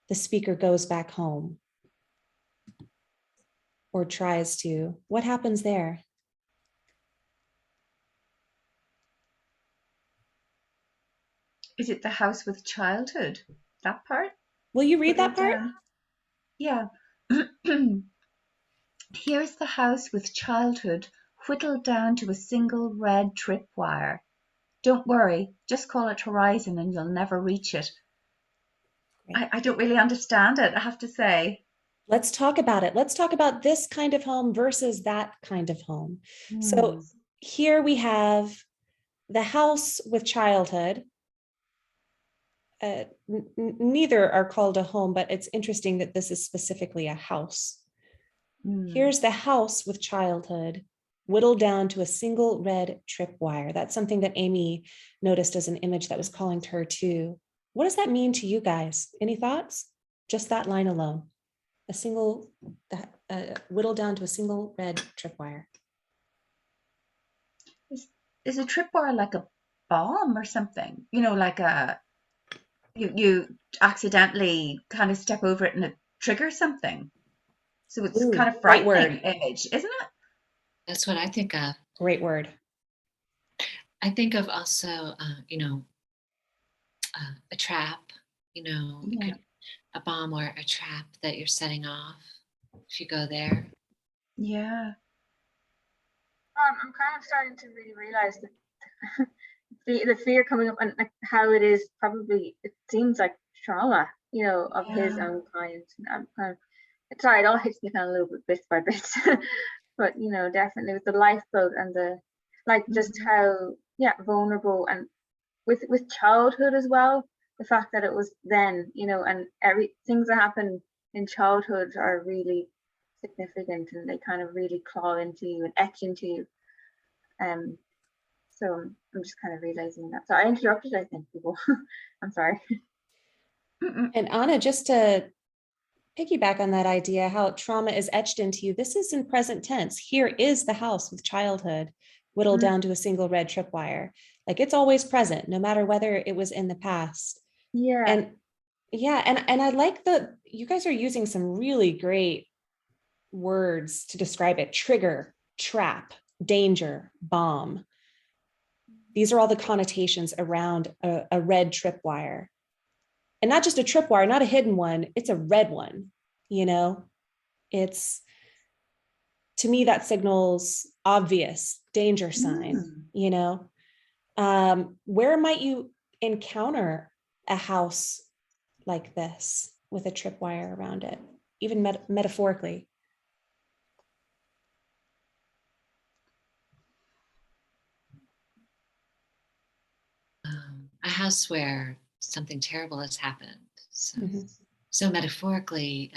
the speaker goes back home or tries to. What happens there? Is it the house with childhood? That part? Will you read that part? Yeah. Here's the house with childhood whittled down to a single red tripwire. Don't worry, just call it horizon and you'll never reach it. I don't really understand it, I have to say. Let's talk about it. Let's talk about this kind of home versus that kind of home. So here we have the house with childhood. Neither are called a home, but it's interesting that this is specifically a house. Here's the house with childhood, whittled down to a single red tripwire. That's something that Amy noticed as an image that was calling to her too. What does that mean to you guys? Any thoughts? Just that line alone. Whittled down to a single red tripwire. Is a tripwire like a bomb or something? Like you accidentally kind of step over it and it triggers something. So it's kind of frightening image, isn't it? That's what I think of. Great word. I think of also, a trap, a bomb or a trap that you're setting off if you go there. Yeah. I'm kind of starting to really realize that the fear coming up and how it is probably, it seems like trauma, of his own kind. I'm kind of, sorry, it all hits me kind of a little bit bit by bit, but definitely with the lifeboat and the just how vulnerable, and with childhood as well, the fact that it was then, and things that happen in childhood are really significant and they kind of really claw into you and etch into you. So I'm just kind of realizing that. So I interrupted, I think, people. I'm sorry. And Anna, just to piggyback on that idea, how trauma is etched into you, this is in present tense. Here is the house with childhood, whittled down to a single red tripwire. Like it's always present, no matter whether it was in the past. Yeah. And I like you guys are using some really great words to describe it. Trigger, trap, danger, bomb. These are all the connotations around a red tripwire. And not just a tripwire, not a hidden one, it's a red one, It's, to me, that signals obvious danger sign, Where might you encounter a house like this with a tripwire around it, even metaphorically? A house where something terrible has happened. So metaphorically,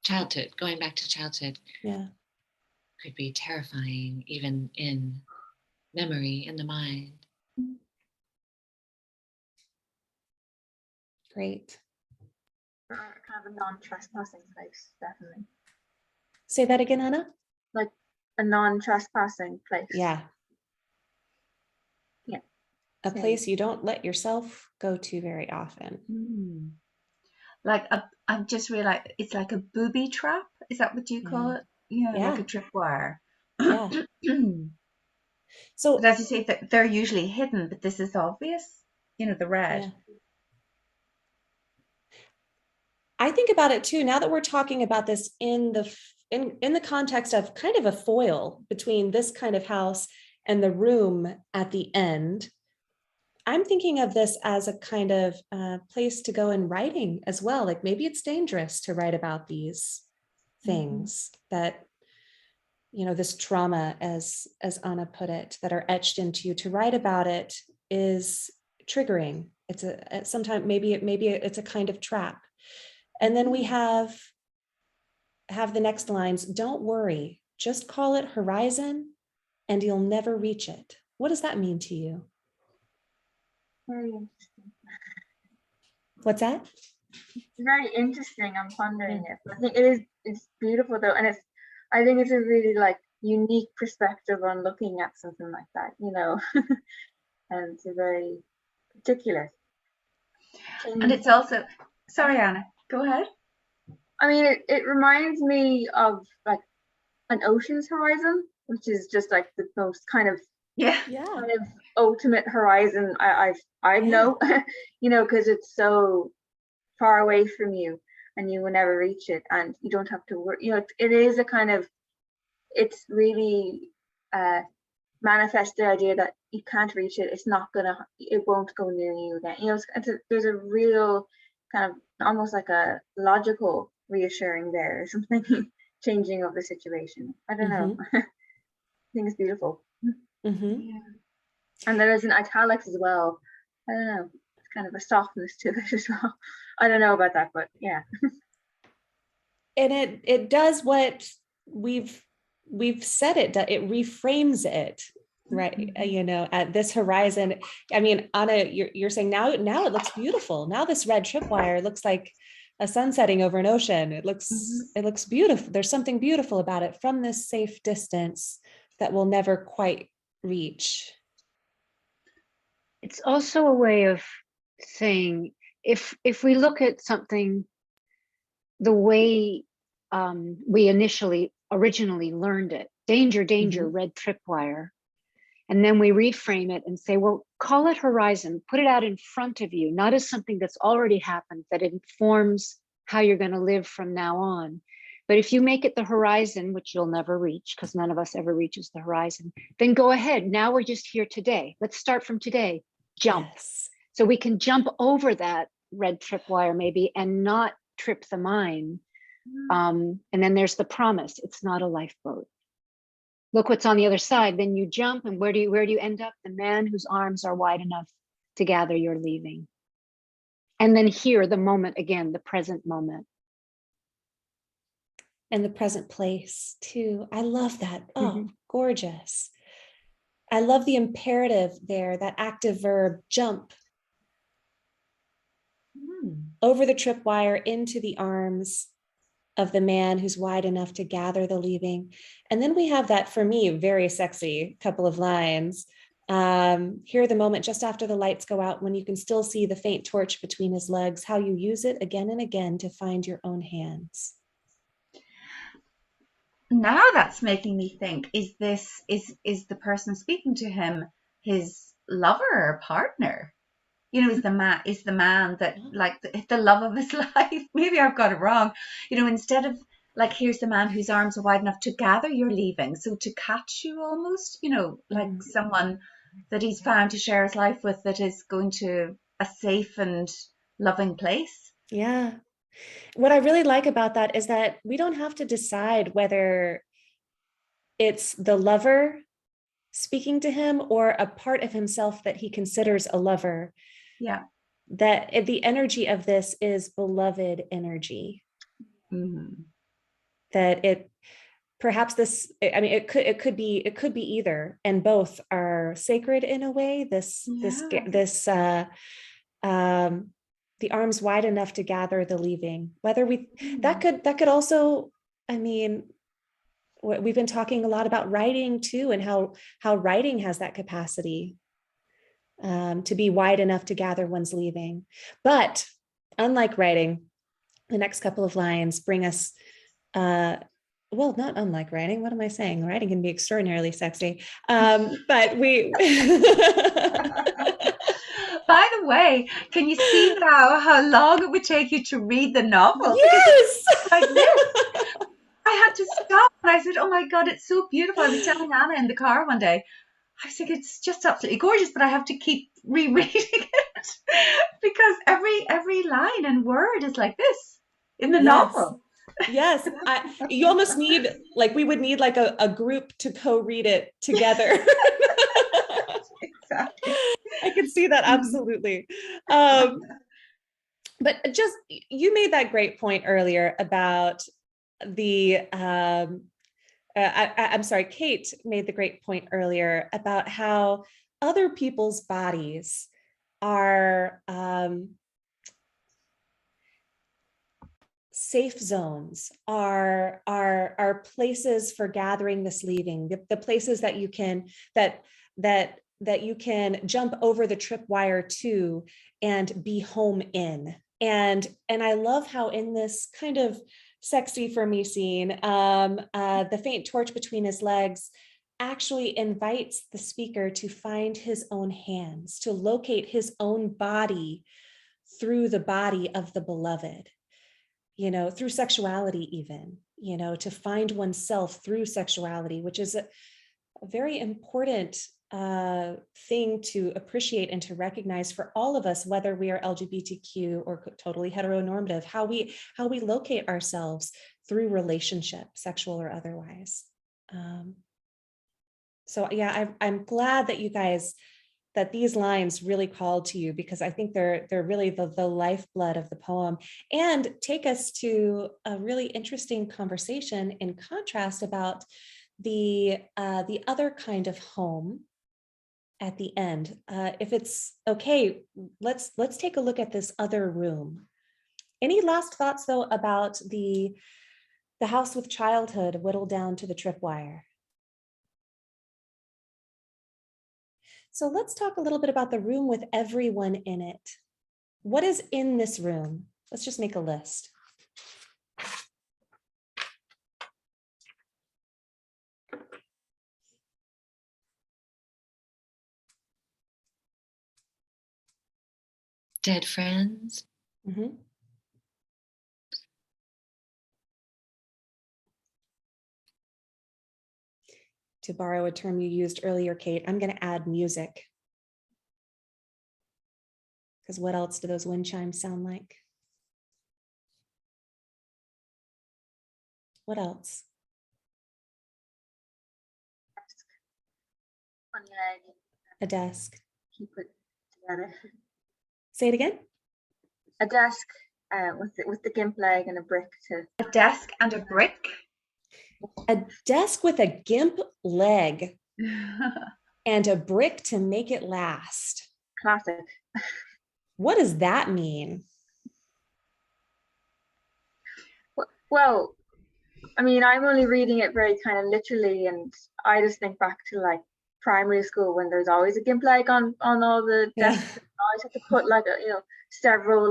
childhood, going back to childhood, could be terrifying, even in memory, in the mind. Great. Kind of a non-trespassing place, definitely. Say that again, Anna. Like a non-trespassing place. Yeah. a place you don't let yourself go to very often. Mm. Like I've just realized it's like a booby trap. Is that what you call Yeah. it? Yeah, like Yeah. a tripwire. Yeah. But So as you say, they're usually hidden, but this is obvious. The red. yeah. I think about it too, now that we're talking about this in the context of kind of a foil between this kind of house and the room at the end. I'm thinking of this as a kind of place to go in writing as well. Like maybe it's dangerous to write about these things that, this trauma, as Anna put it, that are etched into you. To write about it is triggering. It's sometimes maybe it's a kind of trap. And then we have the next lines. Don't worry, just call it horizon and you'll never reach it. What does that mean to you? Very interesting. What's that? Very interesting. I'm pondering it. I think it's beautiful though, and I think it's a really like unique perspective on looking at something like that, and it's a very particular thing. And it's also, sorry, Anna, go ahead. I mean, it reminds me of like an ocean's horizon, which is just like the most kind of Yeah. ultimate horizon I know, because it's so far away from you and you will never reach it, and you don't have to work. It is a kind of, it's really manifest the idea that you can't reach it. It won't go near you again. There's a real kind of almost like a logical reassuring there, or something changing of the situation. I don't know. I think it's beautiful. Yeah. And there is an italics as well. I don't know. It's kind of a softness to it as well. I don't know about that, but yeah. And it does what we've said it does. It reframes it, right? At this horizon. I mean, Anna, you're saying now it looks beautiful. Now this red tripwire looks like a sun setting over an ocean. It looks beautiful. There's something beautiful about it from this safe distance that we'll never quite reach. It's also a way of saying, if we look at something the way we originally learned it, danger, danger, red tripwire, and then we reframe it and say, well, call it horizon, put it out in front of you, not as something that's already happened that informs how you're going to live from now on. But if you make it the horizon, which you'll never reach because none of us ever reaches the horizon, then go ahead. Now we're just here today. Let's start from today. Jump. Yes. So we can jump over that red tripwire maybe and not trip the mind. And then there's the promise. It's not a lifeboat. Look what's on the other side. Then you jump, and where do you end up? The man whose arms are wide enough to gather your leaving. And then here, the moment again, the present moment. And the present place too. I love that. Oh, gorgeous. I love the imperative there, that active verb, jump. Over the tripwire into the arms of the man who's wide enough to gather the leaving. And then we have that, for me, very sexy couple of lines. Here, the moment just after the lights go out, when you can still see the faint torch between his legs, how you use it again and again to find your own hands. Now that's making me think, is the person speaking to him his lover or partner? Is the man that, like, the love of his life? Maybe I've got it wrong. Instead of like, here's the man whose arms are wide enough to gather your leaving, so to catch you almost, like someone that he's found to share his life with, that is going to a safe and loving place. Yeah. What I really like about that is that we don't have to decide whether it's the lover speaking to him or a part of himself that he considers a lover. Yeah. That the energy of this is beloved energy. That it could be either, and both are sacred in a way. The arms wide enough to gather the leaving. Whether that could also, I mean, we've been talking a lot about writing too, and how writing has that capacity to be wide enough to gather one's leaving. But unlike writing, the next couple of lines bring us, well, not unlike writing. What am I saying? Writing can be extraordinarily sexy. But we. By the way, can you see now how long it would take you to read the novel? Yes. Because like this, I had to stop and I said, "Oh my God, it's so beautiful." I was telling Anna in the car one day, I was like, "It's just absolutely gorgeous," but I have to keep rereading it because every line and word is like this in the novel. Yes. You almost need, like, we would need like a group to co-read it together. Exactly. I can see that, absolutely. But just, you made that great point earlier about the, I'm sorry, Kate made the great point earlier about how other people's bodies are safe zones, are places for gathering this leaving, the places that you can, that you can jump over the tripwire to and be home in. And I love how in this kind of sexy for me scene, the faint torch between his legs actually invites the speaker to find his own hands, to locate his own body through the body of the beloved, you know, through sexuality even, you know, to find oneself through sexuality, which is a very important thing to appreciate and to recognize for all of us, whether we are LGBTQ or totally heteronormative, how we locate ourselves through relationship, sexual or otherwise. So yeah, I'm glad that you guys, that these lines really called to you, because I think they're really the lifeblood of the poem, and take us to a really interesting conversation in contrast about the other kind of home at the end. If it's okay, let's take a look at this other room. Any last thoughts though about the house with childhood whittled down to the tripwire? So let's talk a little bit about the room with everyone in it. What is in this room? Let's just make a list. Dead friends. Mm-hmm. To borrow a term you used earlier, Kate, I'm going to add music. Because what else do those wind chimes sound like? What else? A desk. Keep it together. Say it again. A desk with the gimp leg and a brick to. A desk and a brick. A desk with a gimp leg and a brick to make it last. Classic. What does that mean? Well, I mean, I'm only reading it very kind of literally, and I just think back to like primary school when there's always a gimp leg on all the desks. I always have to put like several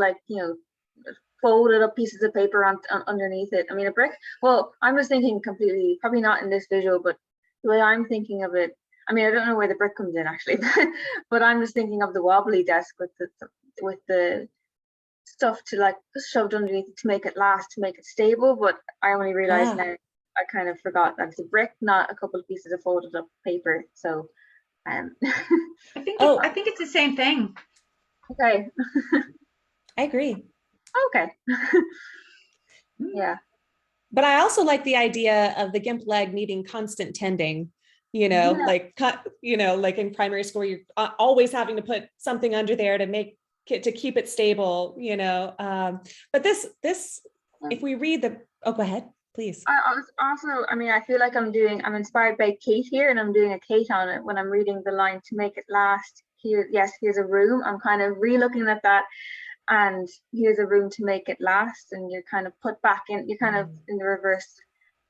folded up pieces of paper on underneath it. I mean, a brick. Well, I'm just thinking completely, probably not in this visual, but the way I'm thinking of it. I mean, I don't know where the brick comes in actually, but I'm just thinking of the wobbly desk with the stuff to like shoved underneath it to make it last, to make it stable. But I only realized now, I kind of forgot that it's a brick, not a couple of pieces of folded up paper. So I think it's the same thing. Okay. I agree. Okay. Yeah. But I also like the idea of the gimp leg needing constant tending, like in primary school, you're always having to put something under there to keep it stable, but this, if we read go ahead, please. I was also, I mean, I feel like I'm inspired by Kate here, and I'm doing a Kate on it when I'm reading the line to make it last. Here's a room. I'm kind of re-looking at that, and here's a room to make it last, and you're kind of put back in, you're kind of in the reverse,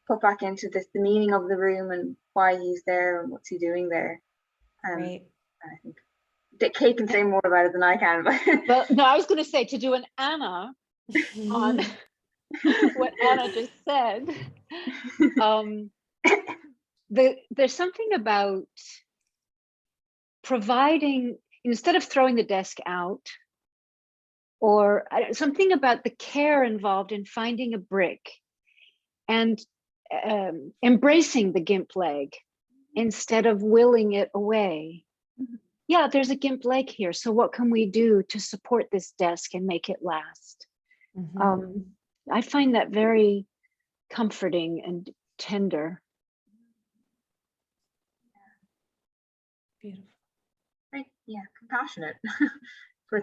put back into the meaning of the room and why he's there and what's he doing there. Right. I think, Kate can say more about it than I can. But Well, no, I was going to say, to do an Anna on what Anna just said. There's something about providing, instead of throwing the desk out, or something about the care involved in finding a brick and embracing the gimp leg instead of willing it away. Yeah, there's a gimp leg here, so what can we do to support this desk and make it last? I find that very comforting and tender. Beautiful. Right, yeah, compassionate.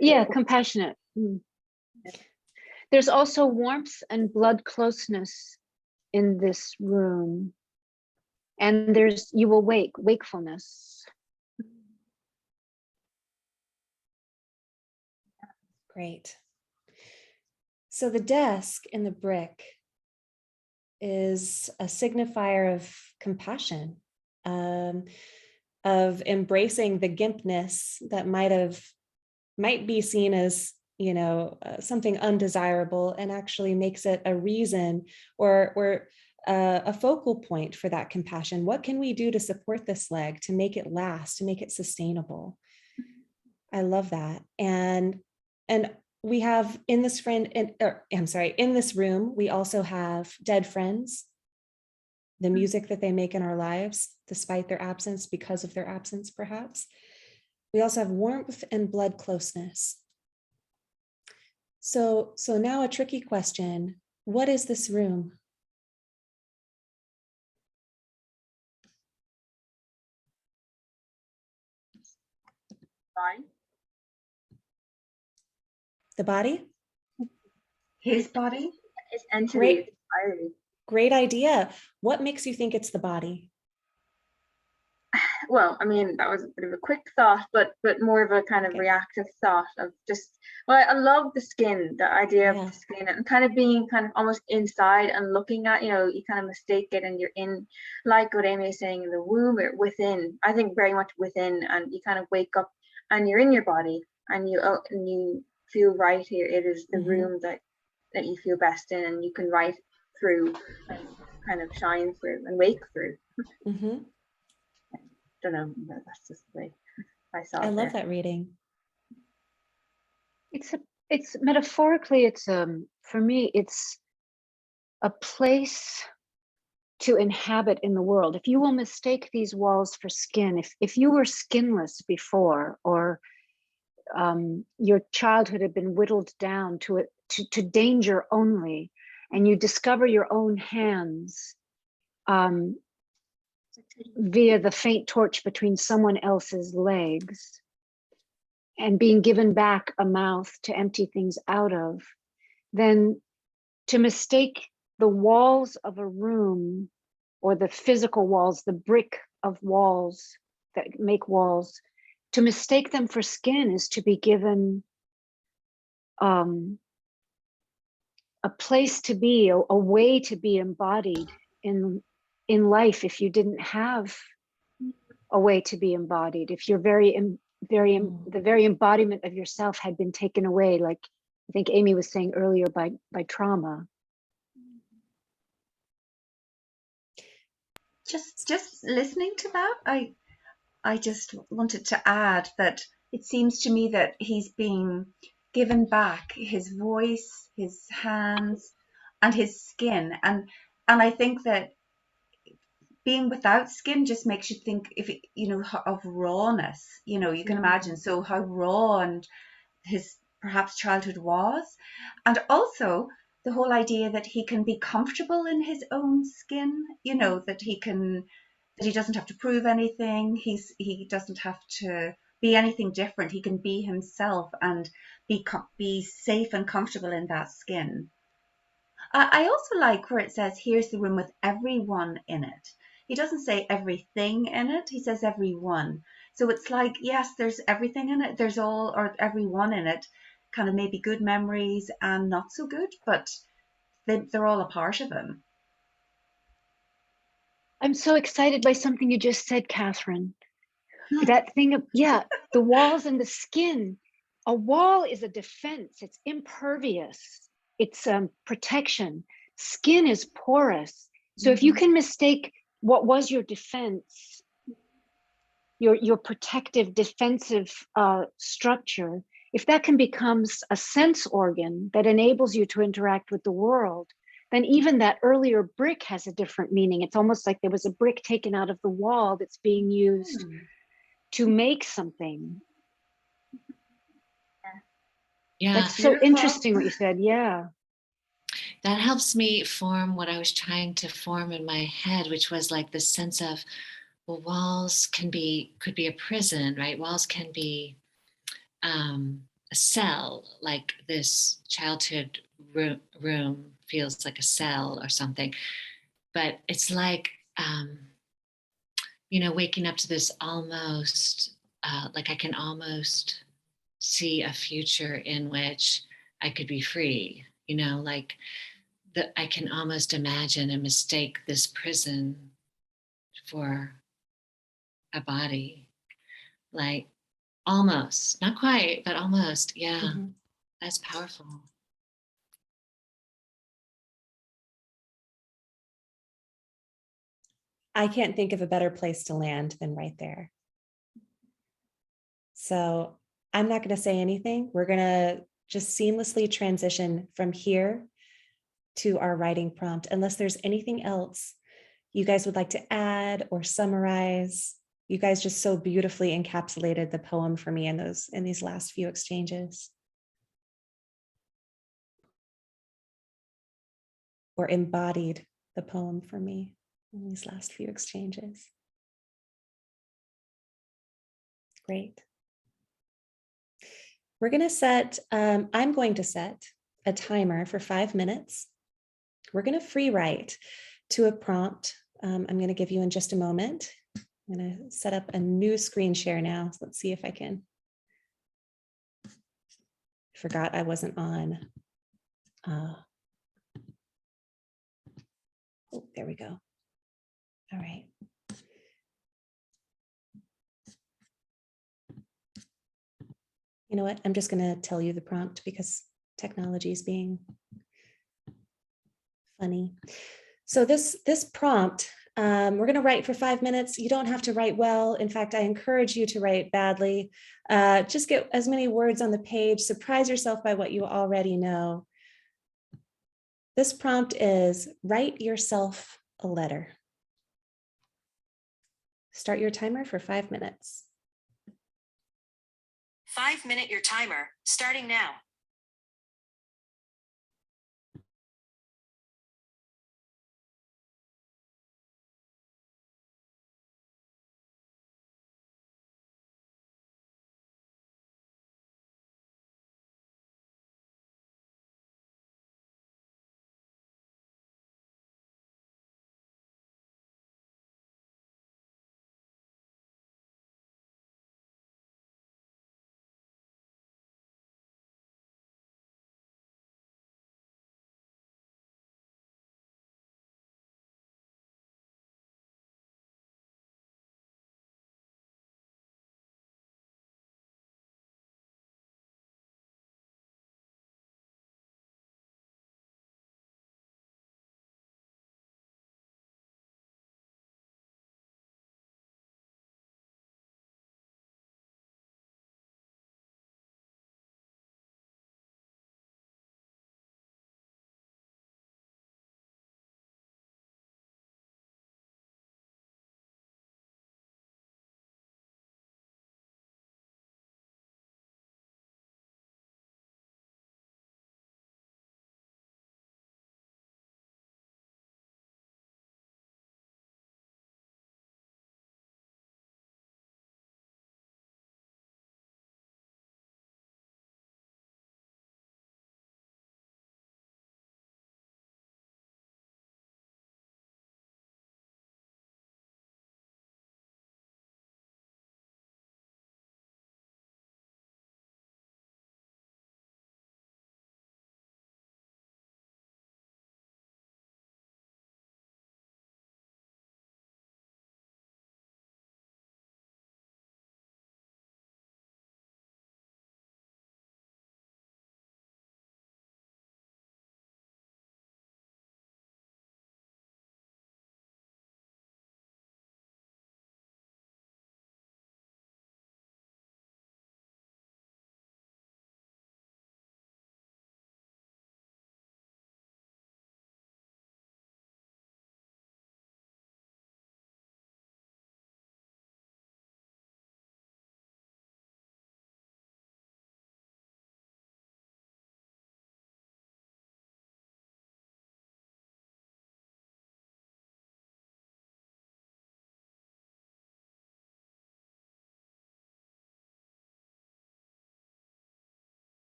Yeah, compassionate. There's also warmth and blood closeness in this room, and you will wakefulness. Great. So the desk in the brick is a signifier of compassion, of embracing the gimpness that might be seen as, something undesirable, and actually makes it a reason or a focal point for that compassion. What can we do to support this leg, to make it last, to make it sustainable? I love that. And we have in this in this room, we also have dead friends, the music that they make in our lives, despite their absence, because of their absence, perhaps. We also have warmth and blood closeness. So now a tricky question. What is this room? Fine. The body? His body? It's entity. Great idea. What makes you think it's the body? Well, I mean, that was a bit of a quick thought, but more of a kind of reactive thought of just, well, I love the skin, the idea of the skin, and kind of being kind of almost inside and looking at, you kind of mistake it and you're in, like what Amy is saying, in the womb or within. I think very much within, and you kind of wake up and you're in your body and you feel right here. It is the room that you feel best in, and you can ride through and kind of shine through and wake through. Don't know, that's just the way I saw it. I love that reading. It's metaphorically, for me, it's a place to inhabit in the world. If you will mistake these walls for skin, if you were skinless before, or your childhood had been whittled down to danger only, and you discover your own hands via the faint torch between someone else's legs, and being given back a mouth to empty things out of, then to mistake the walls of a room, or the physical walls, the brick of walls that make walls, to mistake them for skin is to be given a place to be, a way to be embodied in life. If you didn't have a way to be embodied, if you're the very embodiment of yourself had been taken away, like I think Amy was saying earlier, by trauma. Just listening to that, I just wanted to add that it seems to me that he's being given back his voice, his hands, and his skin, and I think that being without skin just makes you think, of rawness. You can imagine so how raw and his perhaps childhood was, and also the whole idea that he can be comfortable in his own skin, that he doesn't have to prove anything. He doesn't have to be anything different. He can be himself and be safe and comfortable in that skin. I also like where it says, here's the room with everyone in it. He doesn't say everything in it. He says everyone. So it's like, yes, there's everything in it. There's all, or everyone in it, kind of maybe good memories and not so good, but they're all a part of him. I'm so excited by something you just said, Catherine. That thing of, yeah, the walls and the skin. A wall is a defense. It's impervious. It's protection. Skin is porous. So if you can mistake what was your defense, your protective defensive structure, if that can become a sense organ that enables you to interact with the world, then even that earlier brick has a different meaning. It's almost like there was a brick taken out of the wall that's being used to make something. Yeah, That's so Beautiful. interesting what you said. Yeah. that helps me form what I was trying to form in my head, which was like the sense of, well, walls could be a prison, right? Walls can be a cell, like this childhood room feels like a cell or something. But it's like, waking up to this almost, like I can almost see a future in which I could be free, like I can almost imagine and mistake this prison for a body, like almost, not quite, but almost. Yeah, that's powerful. I can't think of a better place to land than right there. So I'm not going to say anything. We're going to just seamlessly transition from here to our writing prompt, unless there's anything else you guys would like to add or summarize. You guys just so beautifully encapsulated the poem for me in these last few exchanges. Or embodied the poem for me in these last few exchanges. Great. We're going to set, I'm going to set a timer for 5 minutes. We're going to free write to a prompt. I'm going to give you in just a moment. I'm going to set up a new screen share now. So let's see if I can. Forgot I wasn't on. Oh, there we go. All right. You know what? I'm just going to tell you the prompt because technology is being funny. So this prompt, we're going to write for 5 minutes. You don't have to write well. In fact, I encourage you to write badly. Just get as many words on the page. Surprise yourself by what you already know. This prompt is write yourself a letter. Start your timer for 5 minutes. 5-minute your timer, starting now.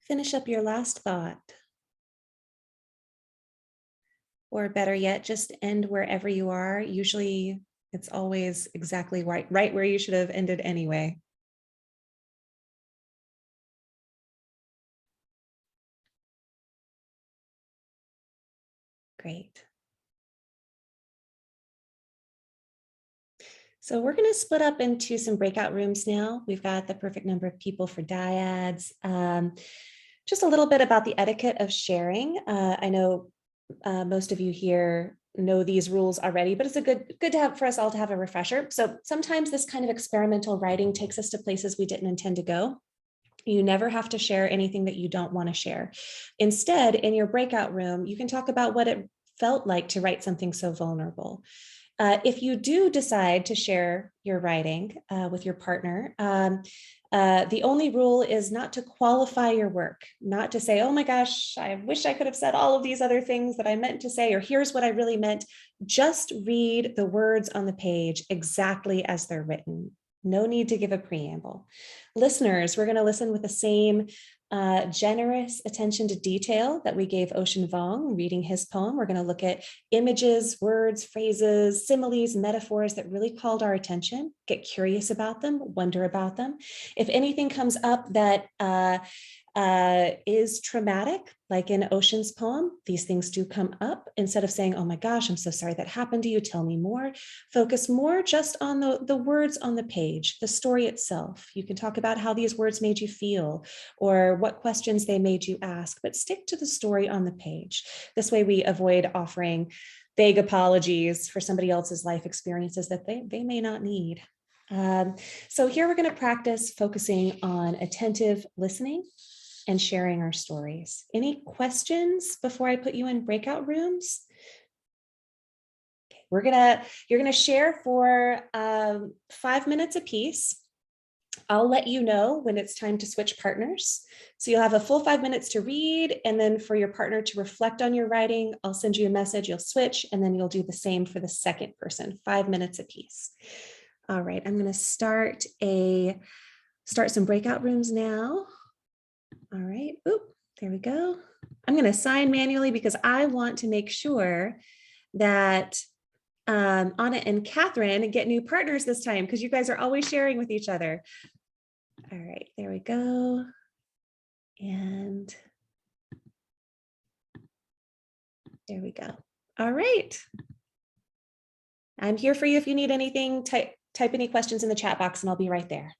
finish up your last thought. Or better yet, just end wherever you are. Usually it's always exactly right where you should have ended anyway. Great. So we're going to split up into some breakout rooms now. We've got the perfect number of people for dyads. Just a little bit about the etiquette of sharing. I know most of you here know these rules already, but it's a good to have for us all to have a refresher. So sometimes this kind of experimental writing takes us to places we didn't intend to go. You never have to share anything that you don't want to share. Instead, in your breakout room, you can talk about what it felt like to write something so vulnerable. If you do decide to share your writing with your partner, the only rule is not to qualify your work, not to say, oh my gosh, I wish I could have said all of these other things that I meant to say, or here's what I really meant. Just read the words on the page exactly as they're written. No need to give a preamble. Listeners, we're going to listen with the same generous attention to detail that we gave Ocean Vuong reading his poem. We're going to look at images, words, phrases, similes, metaphors that really called our attention, get curious about them, wonder about them. If anything comes up that is traumatic, like in Ocean's poem, these things do come up. Instead of saying, oh my gosh, I'm so sorry that happened to you, tell me more, focus more just on the words on the page, the story itself. You can talk about how these words made you feel or what questions they made you ask, but stick to the story on the page. This way we avoid offering vague apologies for somebody else's life experiences that they may not need. So here we're going to practice focusing on attentive listening and sharing our stories. Any questions before I put you in breakout rooms? Okay, you're gonna share for 5 minutes apiece. I'll let you know when it's time to switch partners. So you'll have a full 5 minutes to read, and then for your partner to reflect on your writing, I'll send you a message, you'll switch, and then you'll do the same for the second person, 5 minutes apiece. All right, I'm gonna start some breakout rooms now. All right, oop, there we go. I'm going to sign manually because I want to make sure that Anna and Catherine get new partners this time because you guys are always sharing with each other. All right, there we go. And there we go. All right. I'm here for you if you need anything. Type any questions in the chat box and I'll be right there.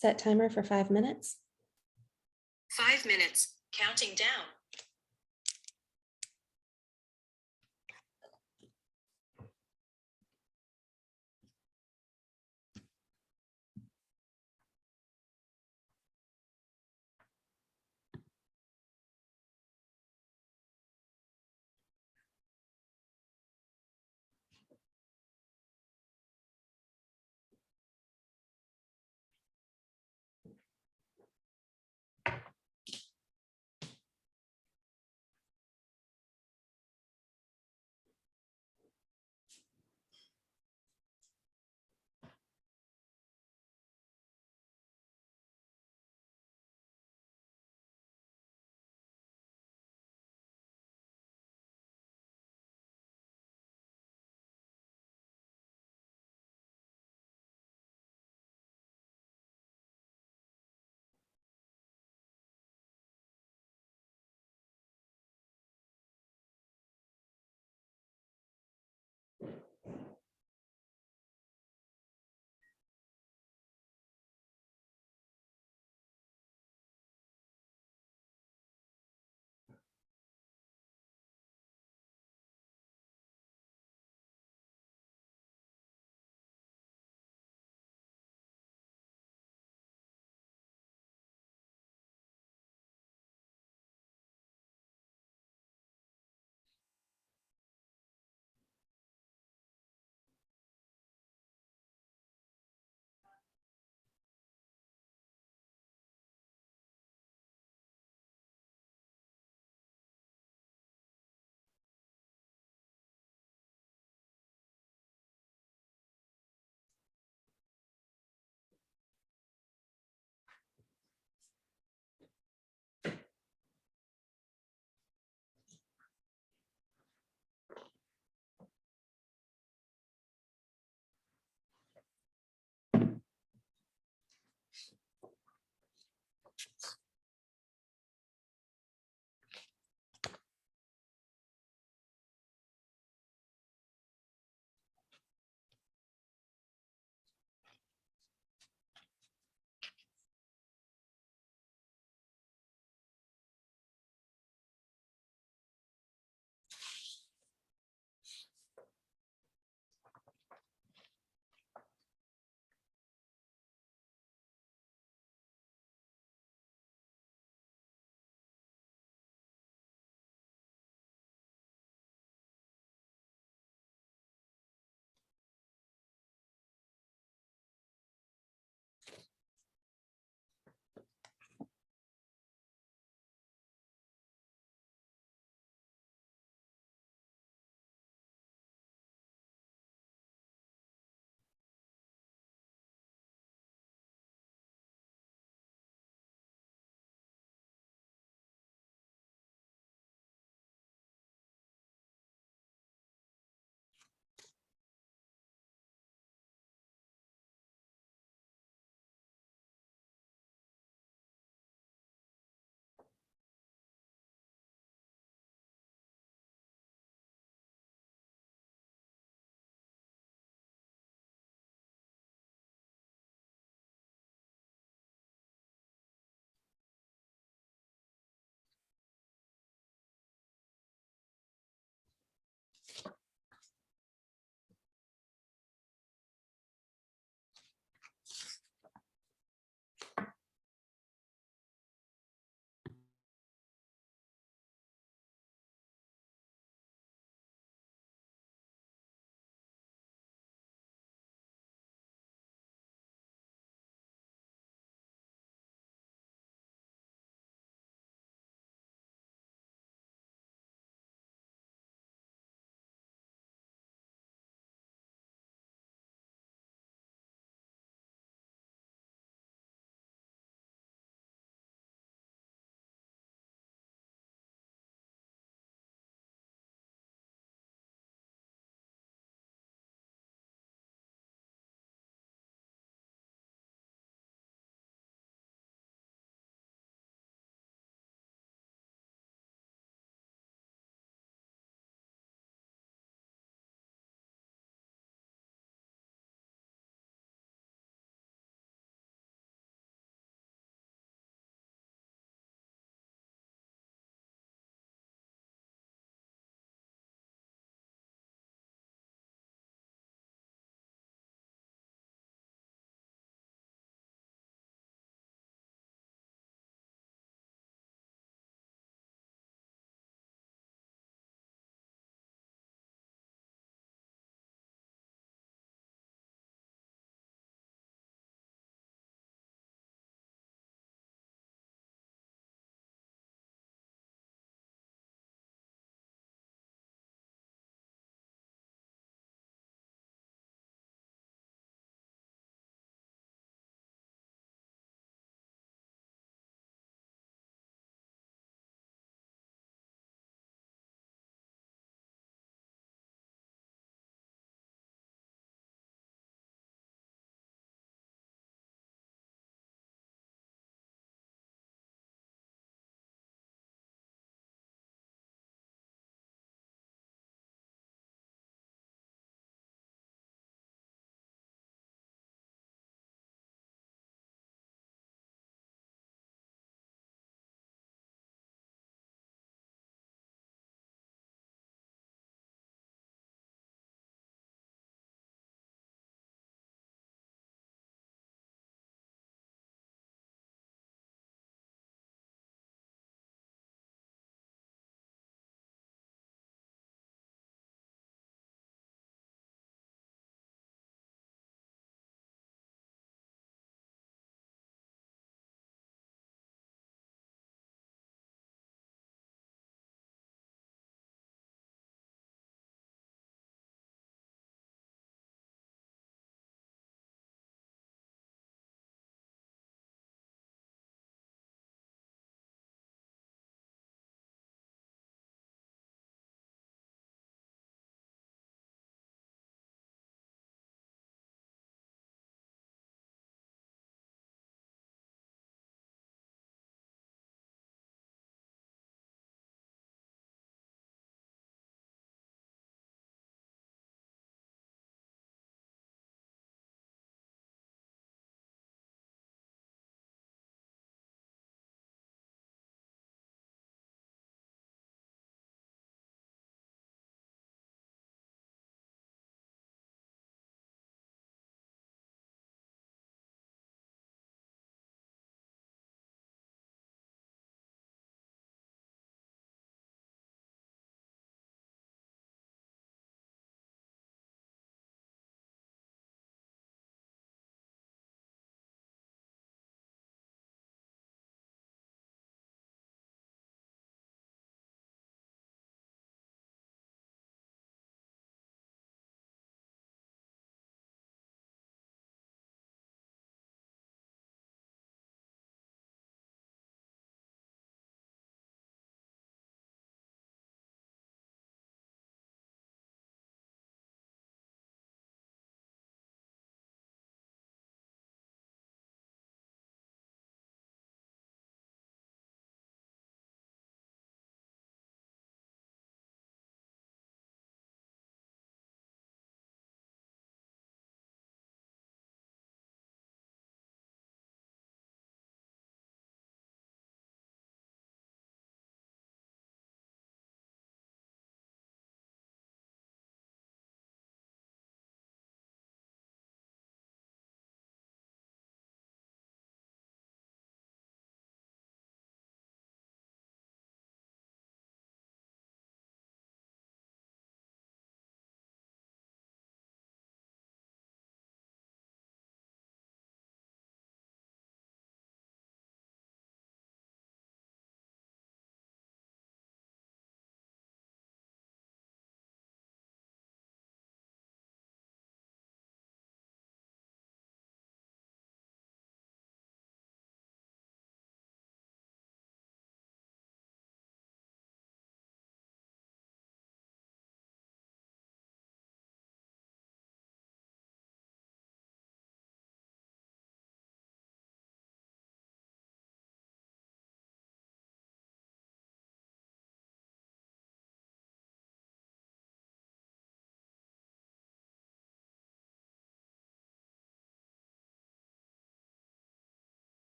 Set timer for 5 minutes. 5 minutes, counting down.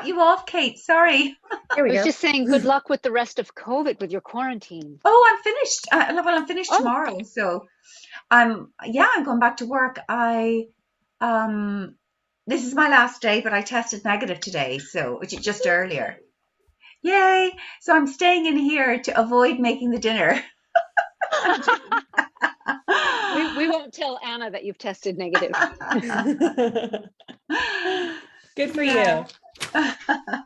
cut you off, Kate. Sorry. I There we was go. just saying good luck with the rest of COVID with your quarantine. Oh, I'm finished. Well, I'm finished Oh. tomorrow. So yeah, I'm going back to work. This is my last day, but I tested negative today, so which is just earlier. Yay! So I'm staying in here to avoid making the dinner. We won't tell Anna that you've tested negative. Good for Yeah.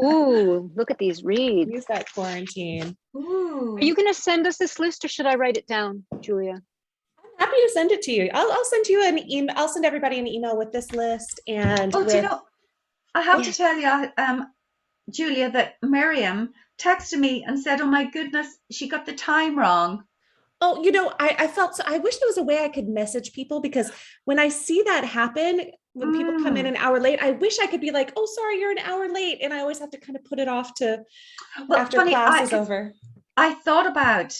Ooh, look at these reads. you. Use that quarantine. Ooh. Are you going to send us this list or should I write it down, Julia? I'm happy to send it to you. I'll send you an email. I'll send everybody an email with this list and Oh, do you with. know, I have to Yes. tell you, Julia, that Miriam texted me and said, "Oh my goodness, she got the time wrong." Oh, I felt so. I wish there was a way I could message people, because when I see that happen, when people come in an hour late, I wish I could be like, "Oh, sorry, you're an hour late," and I always have to kind of put it off to Well, after funny, class is over. I thought about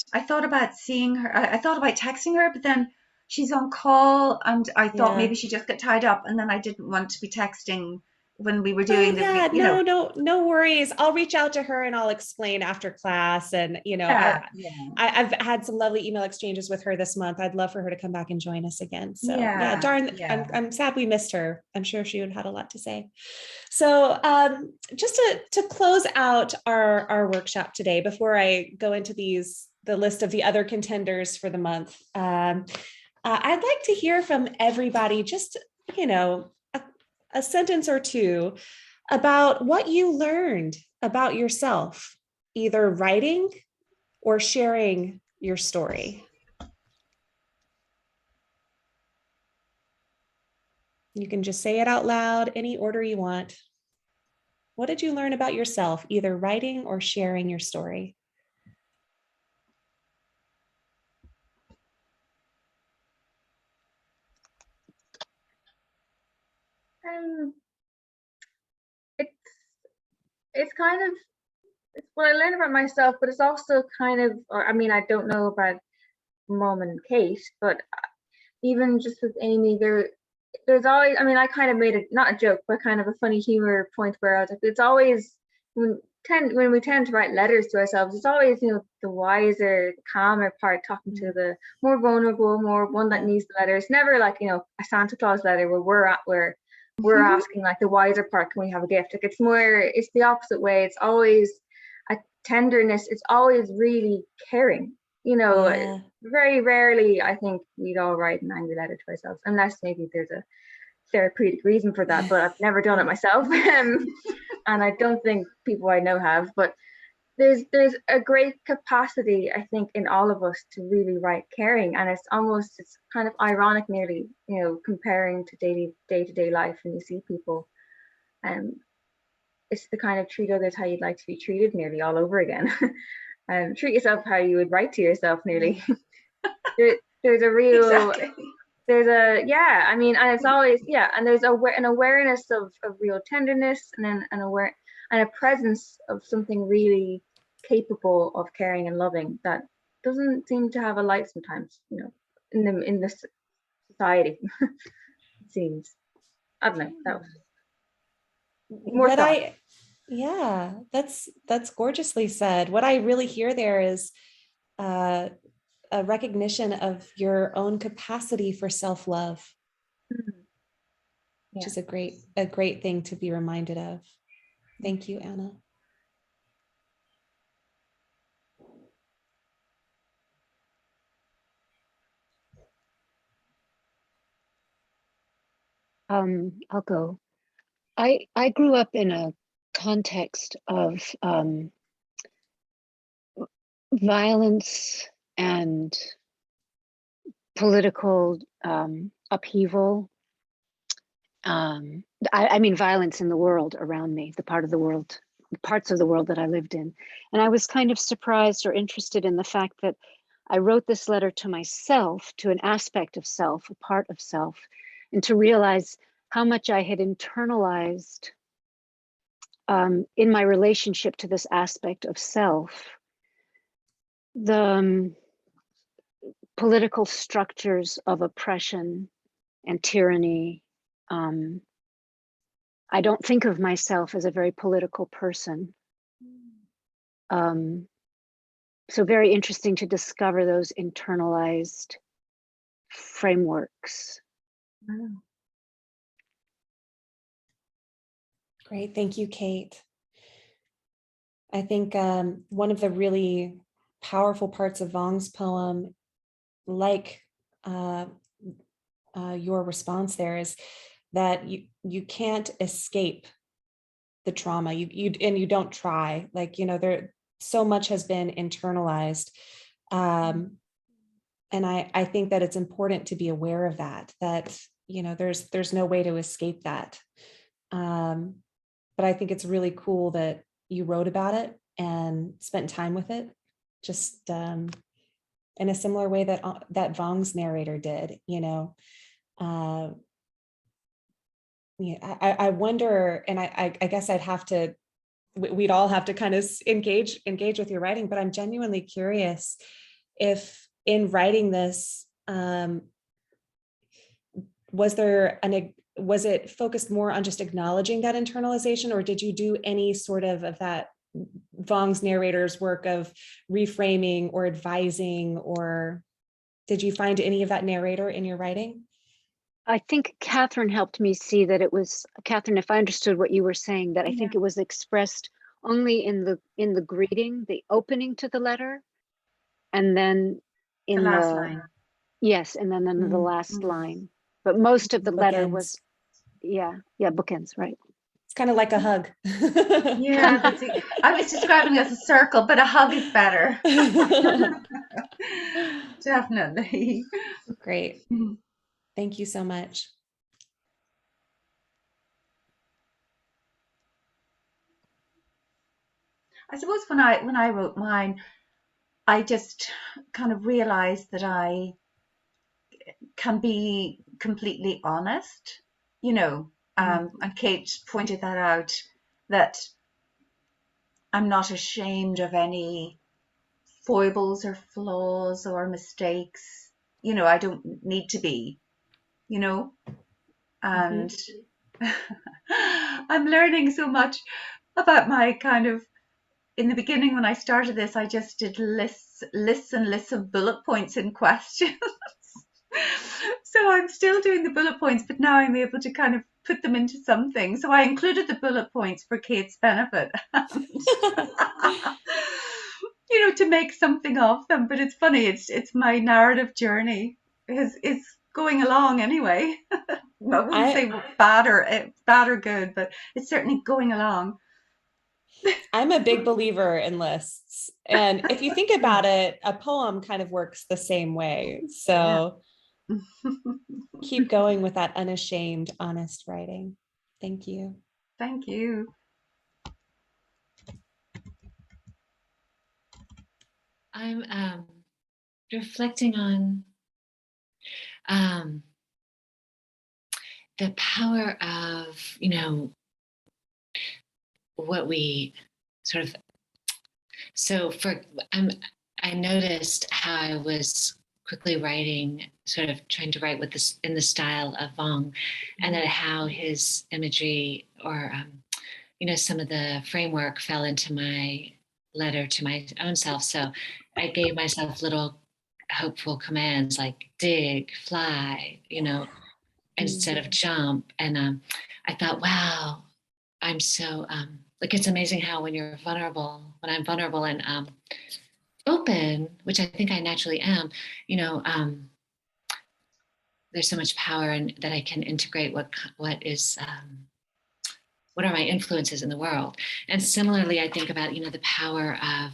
seeing her. I thought about texting her, but then she's on call, and I thought Yeah. maybe she just got tied up, and then I didn't want to be texting when we were Oh doing yeah, you know. no worries. I'll reach out to her and I'll explain after class. And Yeah, I've had some lovely email exchanges with her this month. I'd love for her to come back and join us again. So yeah, yeah, darn, yeah. I'm sad we missed her. I'm sure she would have had a lot to say. So just to close out our workshop today, before I go into the list of the other contenders for the month, I'd like to hear from everybody, just a sentence or two about what you learned about yourself, either writing or sharing your story. You can just say it out loud, any order you want. What did you learn about yourself, either writing or sharing your story? It's it's kind of it's what I learned about myself, but it's also kind of, or I mean, I don't know about Mom and Kate, but even just with Amy, there's always, I mean, I kind of made it not a joke, but kind of a funny humor point where I was like, it's always when we tend to write letters to ourselves, it's always, the wiser, calmer part talking to the more vulnerable, more one that needs the letter. It's never like, a Santa Claus letter where we're asking like the wiser part, can we have a gift? Like it's the opposite way. It's always a tenderness. It's always really caring. Yeah. Very rarely, I think we'd all write an angry letter to ourselves, unless maybe there's a therapeutic reason for that, but I've never done it myself. And I don't think people I know have, but there's a great capacity, I think, in all of us to really write caring. And it's kind of ironic nearly, comparing to day-to-day life, and you see people, it's the kind of treat others how you'd like to be treated nearly all over again. Treat yourself how you would write to yourself nearly. There's a real Exactly. I mean, and it's always, and there's an awareness of real tenderness, and then and a presence of something really capable of caring and loving that doesn't seem to have a light sometimes, in this society. It seems. I don't know. That was more thought. That's gorgeously said. What I really hear there is a recognition of your own capacity for self-love, which is a great thing to be reminded of. Thank you, Anna. I'll go. I grew up in a context of violence and political upheaval. I mean, violence in the world around me, the parts of the world that I lived in. And I was kind of surprised or interested in the fact that I wrote this letter to myself, to an aspect of self, a part of self, and to realize how much I had internalized in my relationship to this aspect of self, the political structures of oppression and tyranny, I don't think of myself as a very political person. So very interesting to discover those internalized frameworks. Great. Thank you, Kate. I think one of the really powerful parts of Vong's poem, like your response there, is that you can't escape the trauma. You don't try. Like, you know, there so much has been internalized. And I think that it's important to be aware of that, you know, there's no way to escape that. But I think it's really cool that you wrote about it and spent time with it, just in a similar way that Vong's narrator did, you know. Yeah, I wonder, and I guess we'd all have to kind of engage with your writing, but I'm genuinely curious if in writing this, was it focused more on just acknowledging that internalization, or did you do any sort of that Vong's narrator's work of reframing or advising, or did you find any of that narrator in your writing? I think Catherine helped me see that it was, Catherine, if I understood what you were saying, that I think it was expressed only in the greeting, the opening to the letter, and then in The last line. Yes, and then in the last line. But most of the letter was, bookends, right? It's kind of like a hug. Yeah, I was describing it as a circle, but a hug is better. Definitely. Great. Thank you so much. I suppose when I wrote mine, I just kind of realized that I can be completely honest, you know, and Kate pointed that out, that I'm not ashamed of any foibles or flaws or mistakes. You know, I don't need to be, you know, and I'm learning so much about my kind of, in the beginning when I started this, I just did lists and lists of bullet points and questions. So I'm still doing the bullet points, but now I'm able to kind of put them into something. So I included the bullet points for Kate's benefit. You know, to make something of them. But it's funny, it's my narrative journey is going along anyway. I wouldn't say bad or good, but it's certainly going along. I'm a big believer in lists. And if you think about it, a poem kind of works the same way. So keep going with that unashamed, honest writing. Thank you. Thank you. I'm reflecting on the power of, you know, what we sort of, so for, I noticed how I was quickly writing, sort of trying to write with this in the style of Vong, and then how his imagery or, you know, some of the framework fell into my letter to my own self. So I gave myself little hopeful commands like dig, fly, you know, instead of jump. And I thought, wow, I'm so, like, it's amazing how when I'm vulnerable and open, which I think I naturally am, you know, there's so much power in that I can integrate what are my influences in the world. And similarly, I think about, you know, the power of,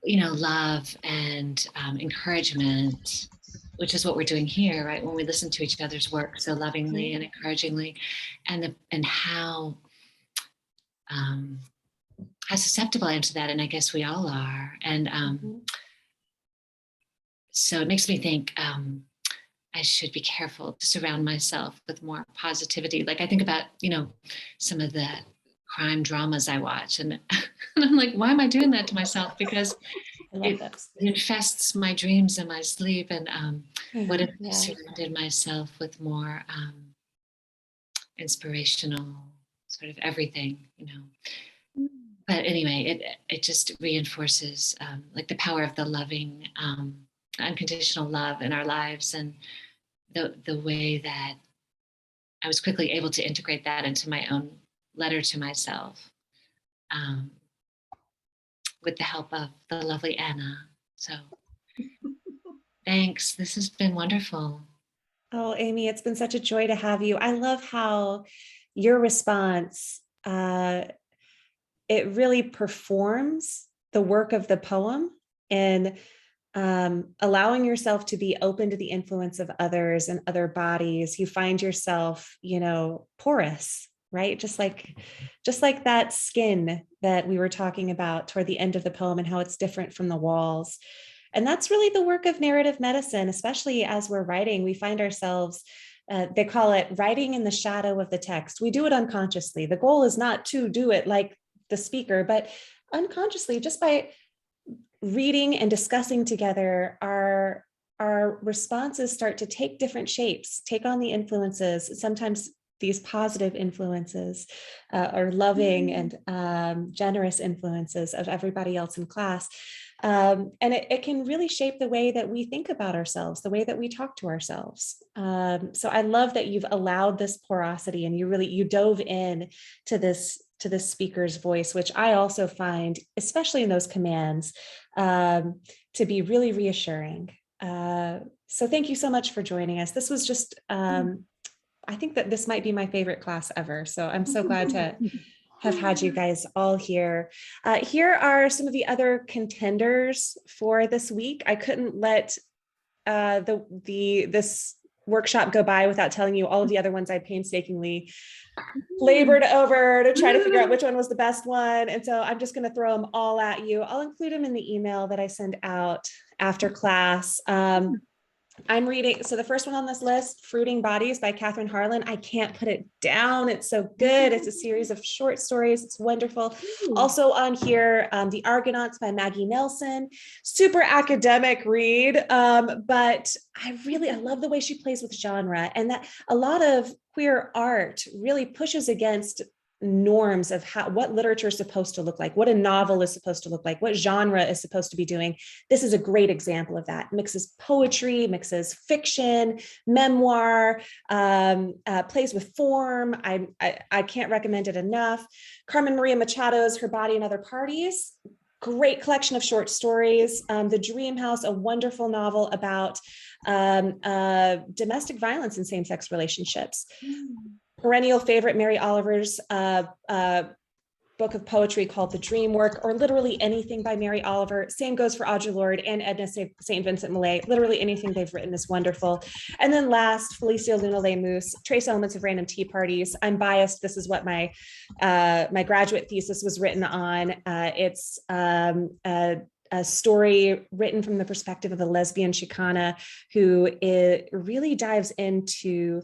you know, love and encouragement, which is what we're doing here, right? When we listen to each other's work so lovingly and encouragingly, and how susceptible I am to that. And I guess we all are. And so it makes me think I should be careful to surround myself with more positivity. Like I think about, you know, some of the crime dramas I watch, and I'm like, why am I doing that to myself? Because it infests my dreams and my sleep. And what if I surrounded myself with more inspirational, sort of everything, you know. But anyway, it just reinforces like the power of the loving, unconditional love in our lives, and the way that I was quickly able to integrate that into my own letter to myself, with the help of the lovely Anna. So thanks. This has been wonderful. Oh, Amy, it's been such a joy to have you. I love how your response, it really performs the work of the poem, and allowing yourself to be open to the influence of others and other bodies. You find yourself, you know, porous, right? Just like that skin that we were talking about toward the end of the poem, and how it's different from the walls. And that's really the work of narrative medicine, especially as we're writing. We find ourselves, they call it writing in the shadow of the text. We do it unconsciously. The goal is not to do it like the speaker, but unconsciously, just by reading and discussing together, our responses start to take different shapes, take on the influences, sometimes these positive influences, or loving and generous influences of everybody else in class. And it can really shape the way that we think about ourselves, the way that we talk to ourselves. So I love that you've allowed this porosity, and you dove in to this speaker's voice, which I also find, especially in those commands, to be really reassuring. So thank you so much for joining us. This was just, I think that this might be my favorite class ever. So I'm so glad to have had you guys all here. Here are some of the other contenders for this week. I couldn't let this workshop go by without telling you all of the other ones I painstakingly labored over to try to figure out which one was the best one. And so I'm just going to throw them all at you. I'll include them in the email that I send out after class. I'm reading, so the first one on this list, Fruiting Bodies by Catherine Harlan. I can't put it down. It's so good. It's a series of short stories. It's wonderful. Also on here, The Argonauts by Maggie Nelson. Super academic read, but I love the way she plays with genre, and that a lot of queer art really pushes against norms of what literature is supposed to look like, what a novel is supposed to look like, what genre is supposed to be doing. This is a great example of that. Mixes poetry, mixes fiction, memoir, plays with form. I can't recommend it enough. Carmen Maria Machado's Her Body and Other Parties. Great collection of short stories. The Dream House, a wonderful novel about domestic violence in same-sex relationships. Perennial favorite, Mary Oliver's book of poetry called The Dream Work, or literally anything by Mary Oliver. Same goes for Audre Lorde and Edna St. Vincent Millay. Literally anything they've written is wonderful. And then last, Felicia Luna Lemus, Trace Elements of Random Tea Parties. I'm biased. This is what my graduate thesis was written on. It's a story written from the perspective of a lesbian Chicana who really dives into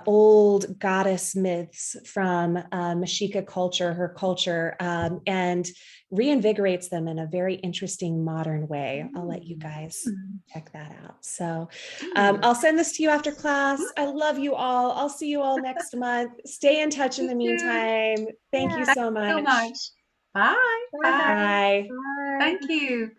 old goddess myths from Mexica culture, her culture, and reinvigorates them in a very interesting modern way. I'll let you guys check that out. So I'll send this to you after class. I love you all. I'll see you all next month. Stay in touch in the meantime. Thank you so much. Bye. Bye. Bye. Bye. Thank you.